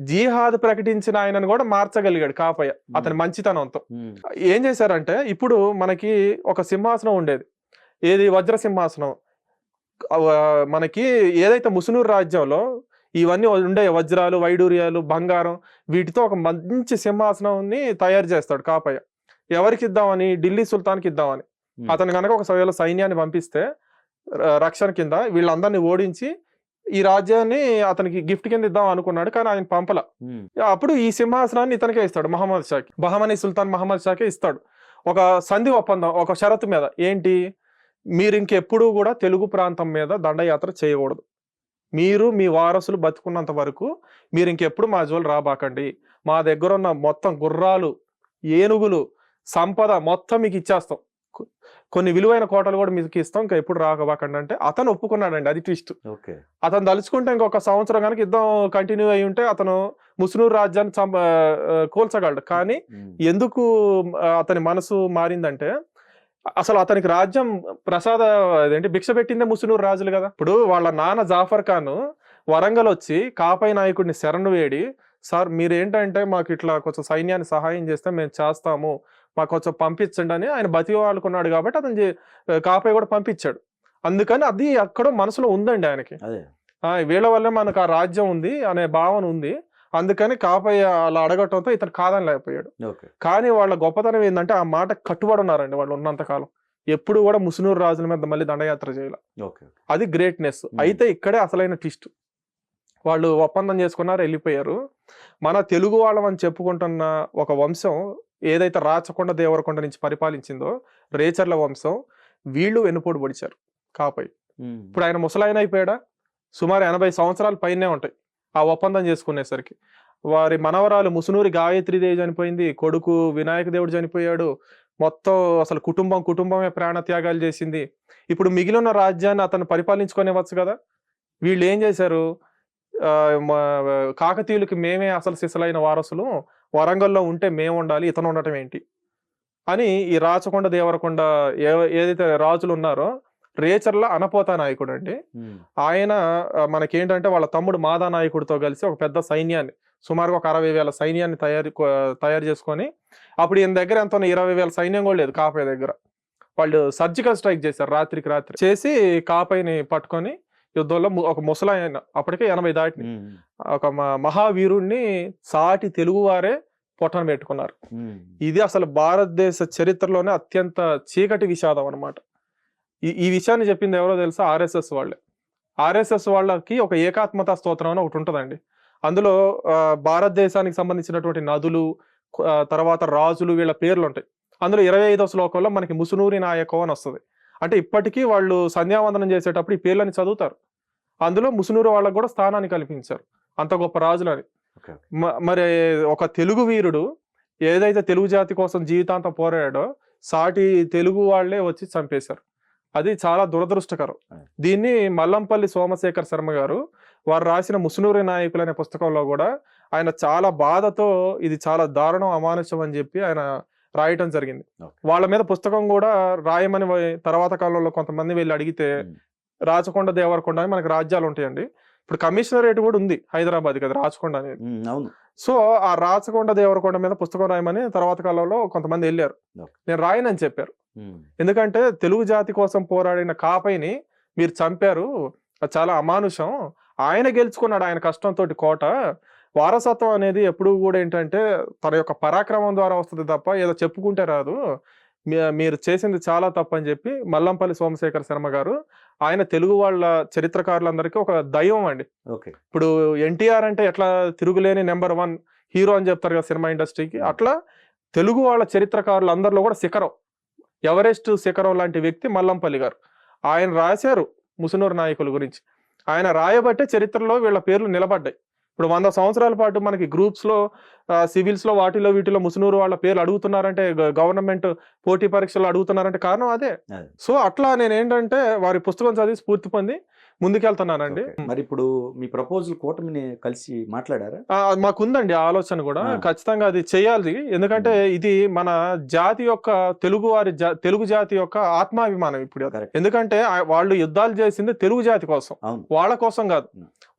జిహాద్ ప్రకటించిన ఆయనను కూడా మార్చగలిగాడు కాపయ్య అతని మంచితనంతో. ఏం చేశారంటే ఇప్పుడు మనకి ఒక సింహాసనం ఉండేది, ఏది వజ్ర సింహాసనం. మనకి ఏదైతే ముసునూరు రాజ్యంలో ఇవన్నీ ఉండే వజ్రాలు, వైడూర్యాలు, బంగారం, వీటితో ఒక మంచి సింహాసనాన్ని తయారు చేస్తాడు కాపయ్య. ఎవరికి ఇద్దామని? ఢిల్లీ సుల్తాన్కి ఇద్దామని. అతను కనుక ఒకవేళ సైన్యాన్ని పంపిస్తే రక్షణ కింద వీళ్ళందరినీ ఓడించి ఈ రాజ్యాన్ని అతనికి గిఫ్ట్ కింద ఇద్దాం అనుకున్నాడు, కానీ ఆయన పంపల. అప్పుడు ఈ సింహాసనాన్ని ఇతనికే ఇస్తాడు, మహమ్మద్ షాకి. బహమనీ సుల్తాన్ మహమ్మద్ షాకే ఇస్తాడు. ఒక సంధి ఒప్పందం, ఒక షరతు మీద. ఏంటి? మీరు ఇంకెప్పుడు కూడా తెలుగు ప్రాంతం మీద దండయాత్ర చేయకూడదు. మీరు మీ వారసులు బతుకున్నంత వరకు మీరు ఇంకెప్పుడు మా జోలు రాబాకండి. మా దగ్గర ఉన్న మొత్తం గుర్రాలు, ఏనుగులు, సంపద మొత్తం మీకు ఇచ్చేస్తాం. కొన్ని విలువైన కోటలు కూడా మీకు ఇస్తాం, ఇంకా ఎప్పుడు రాకబాకండి అంటే అతను ఒప్పుకున్నాడండి. అది ట్విస్ట్. అతను తలుచుకుంటే ఇంకొక సంవత్సరం కనుక యుద్ధం కంటిన్యూ అయి ఉంటే అతను ముసునూరు రాజ్యాన్ని కూల్చగలడు. కానీ ఎందుకు అతని మనసు మారిందంటే అసలు అతనికి రాజ్యం భిక్ష పెట్టిందే ముసునూరు రాజులు కదా. ఇప్పుడు వాళ్ళ నాన్న జాఫర్ ఖాన్ వరంగల్ వచ్చి కాపై నాయకుడిని శరణు వేడి, సార్ మీరేంటంటే మాకు ఇట్లా కొంచెం సైన్యాన్ని సహాయం చేస్తే మేము చేస్తాము, మాకు కొంచెం పంపించండి అని ఆయన బతివాడుకున్నాడు. కాబట్టి అతను కాపై కూడా పంపించాడు. అందుకని అది అక్కడ మనసులో ఉందండి ఆయనకి, వీళ్ళ వల్లే మనకు ఆ రాజ్యం ఉంది అనే భావన ఉంది. అందుకని కాపయ్య అలా అడగటంతో ఇతను కాదని లేకపోయాడు. కానీ వాళ్ళ గొప్పతనం ఏంటంటే ఆ మాట కట్టుబడి ఉన్నారండి వాళ్ళు ఉన్నంతకాలం. ఎప్పుడు కూడా ముసునూరు రాజుల మీద మళ్ళీ దండయాత్ర చేయాలి. అది గ్రేట్నెస్. అయితే ఇక్కడే అసలైన ట్విస్ట్. వాళ్ళు ఒప్పందం చేసుకున్నారు, వెళ్ళిపోయారు. మన తెలుగు వాళ్ళం అని చెప్పుకుంటున్న ఒక వంశం ఏదైతే రాచకొండ దేవరకొండ నుంచి పరిపాలించిందో రేచర్ల వంశం, వీళ్ళు వెన్నుపోటు పొడిచారు కాపై. ఇప్పుడు ఆయన ముసలాయన అయిపోయాడా? సుమారు 80 సంవత్సరాల పైనే ఉంటాయి ఆ ఒప్పందం చేసుకునేసరికి. వారి మనవరాలు ముసునూరి గాయత్రీదేవి చనిపోయింది, కొడుకు వినాయక దేవుడు చనిపోయాడు. మొత్తం అసలు కుటుంబమే ప్రాణత్యాగాలు చేసింది. ఇప్పుడు మిగిలిన రాజ్యాన్ని అతను పరిపాలించుకునేవచ్చు కదా. వీళ్ళు ఏం చేశారు? కాకతీయులకి మేమే అసలు సిసలైన వారసులు, వరంగల్లో ఉంటే మేము ఉండాలి, ఇతను ఉండటం ఏంటి అని ఈ రాచకొండ దేవరకొండ ఏదైతే రాజులు ఉన్నారో, రేచర్ల అనపోతా నాయకుడు అండి ఆయన. మనకేంటంటే వాళ్ళ తమ్ముడు మాదా నాయకుడితో కలిసి ఒక పెద్ద సైన్యాన్ని, సుమారుగా ఒక 60,000 సైన్యాన్ని తయారు చేసుకొని, అప్పుడు ఈయన దగ్గర ఎంత 20,000 సైన్యం కూడా లేదు కాపై దగ్గర. వాళ్ళు సర్జికల్ స్ట్రైక్ చేశారు రాత్రికి రాత్రి చేసి కాపైని పట్టుకొని యుద్ధంలో ఒక ముసలాయన, అప్పటికే 80 దాటిని, ఒక మహావీరుణ్ణి సాటి తెలుగు వారే పొట్టను పెట్టుకున్నారు. ఇది అసలు భారతదేశ చరిత్రలోనే అత్యంత చీకటి విషాదం అనమాట. ఈ విషయాన్ని చెప్పింది ఎవరో తెలుసా? ఆర్ఎస్ఎస్ వాళ్ళే. ఆర్ఎస్ఎస్ వాళ్ళకి ఒక ఏకాత్మతా స్తోత్రం అని ఒకటి ఉంటుందండి. అందులో భారతదేశానికి సంబంధించినటువంటి నదులు, తర్వాత రాజులు, వీళ్ళ పేర్లు ఉంటాయి. అందులో 25వ శ్లోకంలో మనకి ముసునూరి నాయకం అని వస్తుంది. అంటే ఇప్పటికీ వాళ్ళు సంధ్యావందనం చేసేటప్పుడు ఈ పేర్లని చదువుతారు. అందులో ముసునూరు వాళ్ళకు కూడా స్థానాన్ని కల్పించారు, అంత గొప్ప రాజులని. మరి ఒక తెలుగు వీరుడు ఏదైతే తెలుగు జాతి కోసం జీవితాంతం పోరాడాడో సాటి తెలుగు వాళ్లే వచ్చి చంపేశారు. అది చాలా దురదృష్టకరం. దీన్ని మల్లంపల్లి సోమశేఖర్ శర్మ గారు వారు రాసిన ముసునూరి నాయకులు అనే పుస్తకంలో కూడా ఆయన చాలా బాధతో ఇది చాలా దారుణం, అమానుషం అని చెప్పి ఆయన రాయటం జరిగింది. వాళ్ళ మీద పుస్తకం కూడా రాయమని తర్వాత కాలంలో కొంతమంది వెళ్ళి అడిగితే, రాచకొండ దేవరకొండ అని మనకి రాజ్యాలు ఉంటాయండి. ఇప్పుడు కమిషనరేట్ కూడా ఉంది హైదరాబాద్ కదా రాచకొండ అనేది. సో ఆ రాచకొండ దేవరకొండ మీద పుస్తకం రాయమని తర్వాత కాలంలో కొంతమంది వెళ్ళారు. నేను రాయనని చెప్పారు. ఎందుకంటే తెలుగు జాతి కోసం పోరాడిన కాపైని మీరు చంపారు, అది చాలా అమానుషం. ఆయన గెలుచుకున్నాడు ఆయన కష్టంతో కోట. వారసత్వం అనేది ఎప్పుడు కూడా ఏంటంటే తన యొక్క పరాక్రమం ద్వారా వస్తుంది తప్ప ఏదో చెప్పుకుంటే రాదు. మీరు చేసింది చాలా తప్పని చెప్పి మల్లంపల్లి సోమశేఖర శర్మ గారు ఆయన తెలుగు వాళ్ళ చరిత్రకారులందరికీ ఒక దైవం అండి. ఓకే. ఇప్పుడు ఎన్టీఆర్ అంటే ఎట్లా తిరుగులేని నెంబర్ 1 హీరో అని చెప్తారు కదా సినిమా ఇండస్ట్రీకి, అట్లా తెలుగు వాళ్ళ చరిత్రకారులు అందరిలో కూడా శిఖరం, ఎవరెస్ట్ శిఖరం లాంటి వ్యక్తి మల్లంపల్లి గారు. ఆయన రాశారు ముసునూరు నాయకుల గురించి. ఆయన రాయబట్టే చరిత్రలో వీళ్ళ పేర్లు నిలబడ్డాయి. ఇప్పుడు 100 సంవత్సరాల పాటు మనకి గ్రూప్స్లో సివిల్స్లో వాటిలో వీటిలో ముసునూరు వాళ్ళ పేర్లు అడుగుతున్నారంటే, గవర్నమెంట్ పోటీ పరీక్షలు అడుగుతున్నారంటే కారణం అదే. సో అట్లా నేను ఏంటంటే వారి పుస్తకం చదివి స్ఫూర్తి పొంది ముందుకెళ్తున్నానండి. మరి ఇప్పుడు మీ ప్రపోజల్ కూటమిని కలిసి మాట్లాడారా? మాకుందండి ఆలోచన కూడా, ఖచ్చితంగా అది చేయాలి. ఎందుకంటే ఇది మన జాతి యొక్క తెలుగు జాతి యొక్క ఆత్మాభిమానం ఇప్పుడు. ఎందుకంటే వాళ్ళు యుద్ధాలు చేసింది తెలుగు జాతి కోసం, వాళ్ళ కోసం కాదు.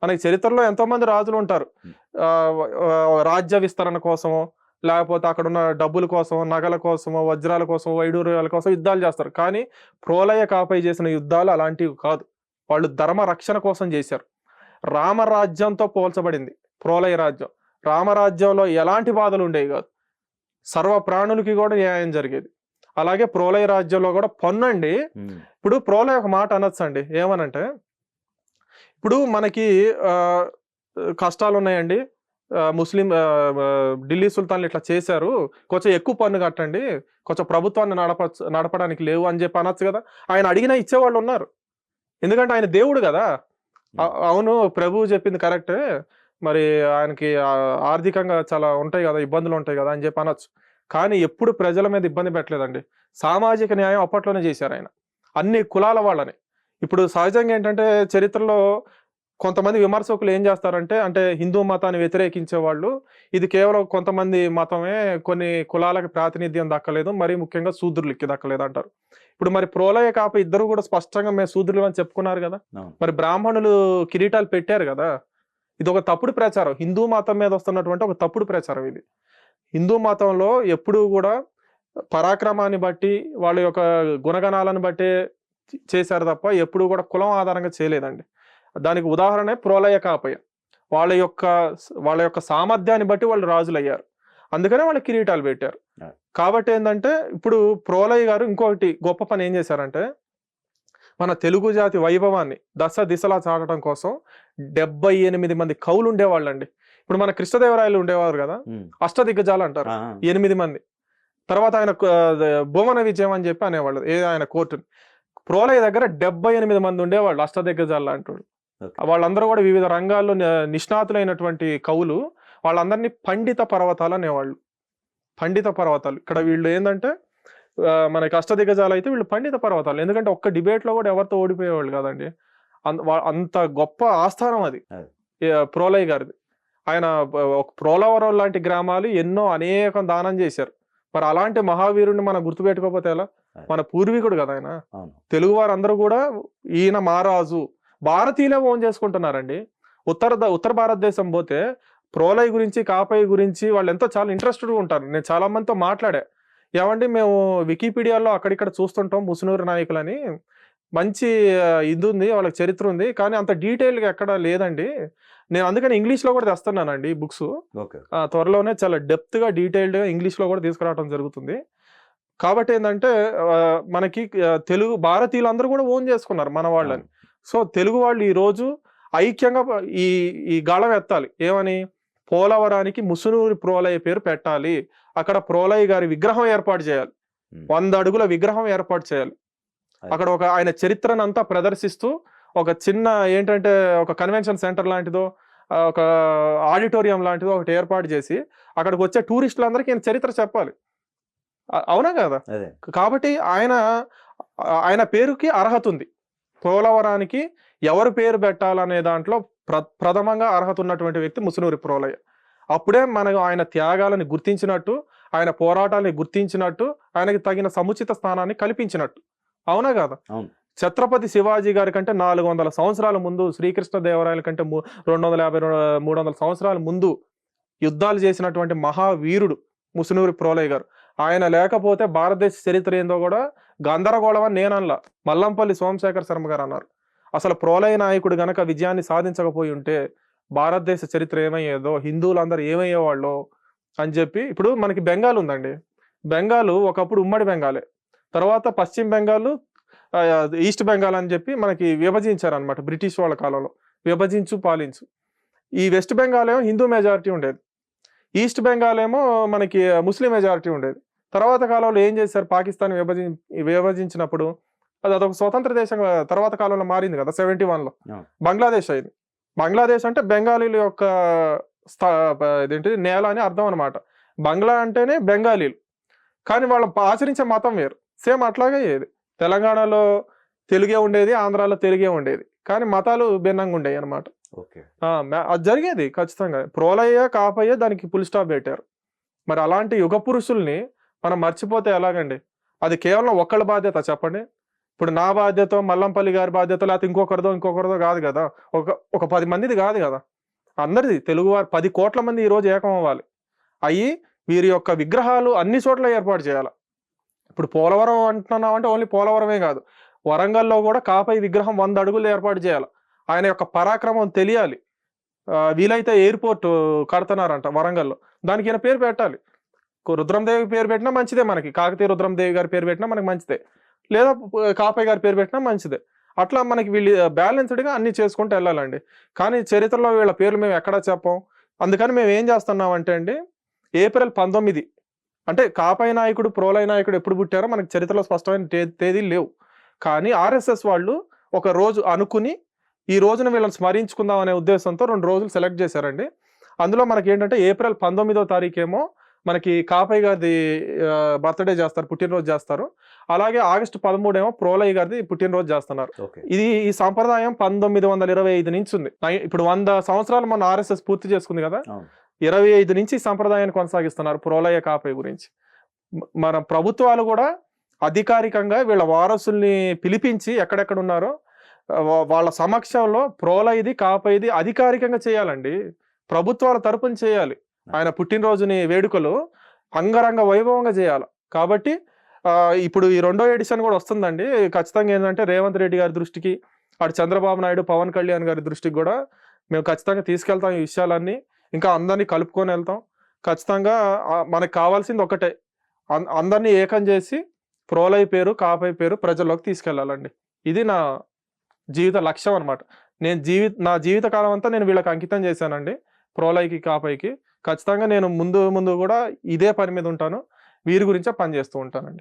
మనకి చరిత్రలో ఎంతో మంది రాజులు ఉంటారు, రాజ్య విస్తరణ కోసమో లేకపోతే అక్కడ ఉన్న డబ్బుల కోసం, నగల కోసమో, వజ్రాల కోసం, వైడూర్యాల కోసం యుద్ధాలు చేస్తారు. కానీ ప్రోలయ కాపై చేసిన యుద్ధాలు అలాంటివి కాదు, వాళ్ళు ధర్మ రక్షణ కోసం చేశారు. రామరాజ్యంతో పోల్చబడింది ప్రోలయ రాజ్యం. రామరాజ్యంలో ఎలాంటి బాధలు ఉండేవి కాదు, సర్వ ప్రాణులకి కూడా న్యాయం జరిగేది. అలాగే ప్రోలయ రాజ్యంలో కూడా పన్ను అండి. ఇప్పుడు ప్రోలయ ఒక మాట అనొచ్చండి, ఏమనంటే ఇప్పుడు మనకి కష్టాలు ఉన్నాయండి, ముస్లిం ఢిల్లీ సుల్తాన్లు ఇట్లా చేశారు, కొంచెం ఎక్కువ పన్ను కట్టండి, కొంచెం ప్రభుత్వాన్ని నడపడానికి లేవు అని చెప్పి అనొచ్చు కదా. ఆయన అడిగినా ఇచ్చేవాళ్ళు ఉన్నారు, ఎందుకంటే ఆయన దేవుడు కదా. అవును ప్రభువు చెప్పింది కరెక్టే, మరి ఆయనకి ఆర్థికంగా చాలా ఉంటాయి కదా, ఇబ్బందులు ఉంటాయి కదా అని చెప్పి అనొచ్చు. కానీ ఎప్పుడు ప్రజల మీద ఇబ్బంది పెట్టలేదండి. సామాజిక న్యాయం అప్పట్లోనే చేశారు ఆయన, అన్ని కులాల వాళ్ళని. ఇప్పుడు సహజంగా ఏంటంటే చరిత్రలో కొంతమంది విమర్శకులు ఏం చేస్తారంటే, అంటే హిందూ మతాన్ని వ్యతిరేకించే వాళ్ళు ఇది కేవలం కొంతమంది మతమే, కొన్ని కులాలకు ప్రాతినిధ్యం దక్కలేదు, మరి ముఖ్యంగా శూద్రులకి దక్కలేదు అంటారు. ఇప్పుడు మరి ప్రోలయ కాప ఇద్దరు కూడా స్పష్టంగా మేము శూద్రులు అని చెప్పుకున్నారు కదా, మరి బ్రాహ్మణులు కిరీటాలు పెట్టారు కదా. ఇది ఒక తప్పుడు ప్రచారం, హిందూ మతం మీద వస్తున్నటువంటి ఒక తప్పుడు ప్రచారం ఇది. హిందూ మతంలో ఎప్పుడూ కూడా పరాక్రమాన్ని బట్టి వాళ్ళ యొక్క గుణగణాలను బట్టే చేశారు తప్ప ఎప్పుడు కూడా కులం ఆధారంగా చేయలేదండి. దానికి ఉదాహరణ ప్రోలయ కాపయ్య. వాళ్ళ యొక్క సామర్థ్యాన్ని బట్టి వాళ్ళు రాజులు అయ్యారు, అందుకనే వాళ్ళ కిరీటాలు పెట్టారు. కాబట్టి ఏంటంటే ఇప్పుడు ప్రోలయ గారు ఇంకొకటి గొప్ప పని ఏం చేశారంటే, మన తెలుగు జాతి వైభవాన్ని దశ దిశలా చాటడం కోసం 78 మంది కవులు ఉండేవాళ్ళండి. ఇప్పుడు మన కృష్ణదేవరాయలు ఉండేవారు కదా, అష్టదిగ్గజాలు అంటారు, 8 మంది. తర్వాత ఆయన భువన విజయం అని చెప్పి అనేవాళ్ళు ఆయన కోర్టుని. ప్రోలయ దగ్గర 78 మంది ఉండేవాళ్ళు అష్టదిగ్గజాలు అంటాడు. వాళ్ళందరూ కూడా వివిధ రంగాల్లో నిష్ణాతులైనటువంటి కవులు. వాళ్ళందరినీ పండిత పర్వతాలు అనేవాళ్ళు. పండిత పర్వతాలు. ఇక్కడ వీళ్ళు ఏంటంటే మనకి అష్టదిగ్గజాలు అయితే వీళ్ళు పండిత పర్వతాలు. ఎందుకంటే ఒక్క డిబేట్లో కూడా ఎవరితో ఓడిపోయేవాళ్ళు కాదండి. అంత గొప్ప ఆస్థానం అది ప్రోలయ గారిది. ఆయన ప్రోలవరం లాంటి గ్రామాలు ఎన్నో అనేకం దానం చేశారు. మరి అలాంటి మహావీరుడిని మనం గుర్తుపెట్టుకోకపోతే ఎలా? మన పూర్వీకుడు కదా ఆయన. తెలుగు వారందరూ కూడా ఈయన మహారాజు, భారతీయులే ఓన్ చేసుకుంటున్నారండి. ఉత్తర భారతదేశం పోతే ప్రోలయ గురించి, కాపయ్య గురించి వాళ్ళు ఎంతో చాలా ఇంట్రెస్టెడ్గా ఉంటారు. నేను చాలా మందితో మాట్లాడా, ఏమండి మేము వికీపీడియాలో అక్కడిక్కడ చూస్తుంటాం ముసునూరు నాయకులని, మంచి ఇది ఉంది, వాళ్ళకి చరిత్ర ఉంది, కానీ అంత డీటెయిల్గా ఎక్కడ లేదండి. నేను అందుకని ఇంగ్లీష్లో కూడా తెస్తున్నానండి బుక్స్. త్వరలోనే చాలా డెప్త్గా డీటెయిల్డ్గా ఇంగ్లీష్లో కూడా తీసుకురావడం జరుగుతుంది. కాబట్టి ఏంటంటే మనకి తెలుగు భారతీయులందరూ కూడా ఓన్ చేసుకున్నారు మన వాళ్ళని. సో తెలుగు వాళ్ళు ఈరోజు ఐక్యంగా ఈ గాళం ఎత్తాలి. ఏమని? పోలవరానికి ముసునూరి ప్రోలయ పేరు పెట్టాలి, అక్కడ ప్రోలయ గారి విగ్రహం ఏర్పాటు చేయాలి, 100 అడుగుల విగ్రహం ఏర్పాటు చేయాలి. అక్కడ ఒక ఆయన చరిత్రను అంతా ప్రదర్శిస్తూ ఒక చిన్న ఏంటంటే ఒక కన్వెన్షన్ సెంటర్ లాంటిదో, ఒక ఆడిటోరియం లాంటిదో ఒకటి ఏర్పాటు చేసి అక్కడికి వచ్చే టూరిస్టులందరికీ ఈయన చరిత్ర చెప్పాలి. అవునా కదా? కాబట్టి ఆయన పేరుకి అర్హత ఉంది. పోలవరానికి ఎవరు పేరు పెట్టాలనే దాంట్లో ప్రథమంగా అర్హత ఉన్నటువంటి వ్యక్తి ముసునూరి ప్రోలయ. అప్పుడే మనకు ఆయన త్యాగాలని గుర్తించినట్టు, ఆయన పోరాటాన్ని గుర్తించినట్టు, ఆయనకి తగిన సముచిత స్థానాన్ని కల్పించినట్టు. అవునా కదా? ఛత్రపతి శివాజీ గారి కంటే 400 సంవత్సరాల ముందు, శ్రీకృష్ణదేవరాయల కంటే 250-300 సంవత్సరాల ముందు యుద్ధాలు చేసినటువంటి మహావీరుడు ముసునూరి ప్రోలయ గారు. ఆయన లేకపోతే భారతదేశ చరిత్ర ఏందో కూడా గందరగోళం అని నేను అనలా, మల్లంపల్లి సోమశేఖర శర్మ గారు అన్నారు. అసలు ప్రోలయ నాయకుడు గనక విజయాన్ని సాధించకపోయి ఉంటే భారతదేశ చరిత్ర ఏమయ్యేదో, హిందువులందరూ ఏమయ్యేవాళ్ళో అని చెప్పి. ఇప్పుడు మనకి బెంగాల్ ఉందండి. బెంగాల్ ఒకప్పుడు ఉమ్మడి బెంగాలే, తర్వాత పశ్చిమ బెంగాల్, ఈస్ట్ బెంగాల్ అని చెప్పి మనకి విభజించారనమాట బ్రిటిష్ వాళ్ళ కాలంలో. విభజించు పాలించు. ఈ వెస్ట్ బెంగాల్ ఏమో హిందూ మెజారిటీ ఉండేది, ఈస్ట్ బెంగాల్ ఏమో మనకి ముస్లిం మెజారిటీ ఉండేది. తర్వాత కాలంలో ఏం చేశారు, పాకిస్తాన్ విభజించినప్పుడు అదొక స్వతంత్ర దేశంగా తర్వాత కాలంలో మారింది కదా 71లో. బంగ్లాదేశ్ అయింది. బంగ్లాదేశ్ అంటే బెంగాలీల యొక్క ఇదేంటిది నేల అని అర్థం అనమాట. బంగ్లా అంటేనే బెంగాలీలు, కానీ వాళ్ళు ఆచరించే మతం వేరు. సేమ్ అట్లాగే ఏది తెలంగాణలో తెలుగే ఉండేది, ఆంధ్రాలో తెలుగే ఉండేది, కానీ మతాలు భిన్నంగా ఉండేవి అనమాట. అది జరిగేది ఖచ్చితంగా. ప్రోలయ్య కాపయ్య దానికి ఫుల్ స్టాప్ పెట్టారు. మరి అలాంటి యుగ పురుషుల్ని మనం మర్చిపోతే ఎలాగండి? అది కేవలం ఒక్కళ్ళ బాధ్యత చెప్పండి. ఇప్పుడు నా బాధ్యత, మల్లంపల్లి గారి బాధ్యత, లేకపోతే ఇంకొకరిదో కాదు కదా. ఒక 10 మందిది కాదు కదా, అందరిది. తెలుగువారు 10 కోట్ల మంది ఈరోజు ఏకం అవ్వాలి. అయ్యి వీరి యొక్క విగ్రహాలు అన్ని చోట్ల ఏర్పాటు చేయాలి. ఇప్పుడు పోలవరం అంటున్నాం అంటే ఓన్లీ పోలవరమే కాదు, వరంగల్లో కూడా కాపై విగ్రహం 100 అడుగులు ఏర్పాటు చేయాలి. ఆయన యొక్క పరాక్రమం తెలియాలి. వీలైతే ఎయిర్పోర్ట్ కడుతున్నారంట వరంగల్లో, దానికి ఈయన పేరు పెట్టాలి. రుద్రందేవి పేరు పెట్టినా మంచిదే, మనకి కాకతీయ రుద్రందేవి గారి పేరు పెట్టినా మనకి మంచిదే, లేదా కాపయ్య గారి పేరు పెట్టినా మంచిదే. అట్లా మనకి వీళ్ళు బ్యాలెన్స్డ్గా అన్ని చేసుకుంటూ వెళ్ళాలండి. కానీ చరిత్రలో వీళ్ళ పేర్లు మేము ఎక్కడా చెప్పాం. అందుకని మేము ఏం చేస్తున్నాం అంటే అండి, ఏప్రిల్ 19 అంటే కాపయ్య నాయకుడు, ప్రోలయ నాయకుడు ఎప్పుడు పుట్టారో మనకి చరిత్రలో స్పష్టమైన తేదీలు లేవు. కానీ ఆర్ఎస్ఎస్ వాళ్ళు ఒక రోజు అనుకుని ఈ రోజున వీళ్ళని స్మరించుకుందాం అనే ఉద్దేశంతో 2 రోజులు సెలెక్ట్ చేశారండి. అందులో మనకి ఏంటంటే ఏప్రిల్ 19వ తారీఖేమో మనకి కాపయ్య గారిది బర్త్డే చేస్తారు, పుట్టినరోజు చేస్తారు. అలాగే ఆగస్టు 13 ఏమో ప్రోలయ్య గారిది పుట్టినరోజు చేస్తున్నారు. ఈ సాంప్రదాయం 1925 నుంచి ఉంది. ఇప్పుడు 100 సంవత్సరాలు మన ఆర్ఎస్ఎస్ పూర్తి చేసుకుంది కదా, 25 నుంచి ఈ సంప్రదాయాన్ని కొనసాగిస్తున్నారు ప్రోలయ్య కాపయ్య గురించి. మన ప్రభుత్వాలు కూడా అధికారికంగా వీళ్ళ వారసుల్ని పిలిపించి ఎక్కడెక్కడ ఉన్నారో వాళ్ళ సమక్షంలో ప్రోలయ్యది కాపయ్యది అధికారికంగా చేయాలండి. ప్రభుత్వాల తరపున చేయాలి. ఆయన పుట్టినరోజుని వేడుకలు అంగరంగ వైభవంగా చేయాలి. కాబట్టి ఇప్పుడు ఈ 2వ ఎడిషన్ కూడా వస్తుందండి. ఖచ్చితంగా ఏంటంటే రేవంత్ రెడ్డి గారి దృష్టికి, అటు చంద్రబాబు నాయుడు, పవన్ కళ్యాణ్ గారి దృష్టికి కూడా మేము ఖచ్చితంగా తీసుకెళ్తాం ఈ విషయాలన్నీ. ఇంకా అందరినీ కలుపుకొని వెళ్తాం. ఖచ్చితంగా మనకు కావాల్సింది ఒకటే, అందరినీ ఏకం చేసి ప్రోలయ్య పేరు, కాపయ్య పేరు ప్రజల్లోకి తీసుకెళ్లాలండి. ఇది నా జీవిత లక్ష్యం అనమాట. నా జీవిత కాలం అంతా నేను వీళ్ళకి అంకితం చేశానండి, ప్రోలయ్యకి కాపయ్యకి. ఖచ్చితంగా నేను ముందు కూడా ఇదే పని మీద ఉంటాను, వీరి గురించే పనిచేస్తూ ఉంటానండి.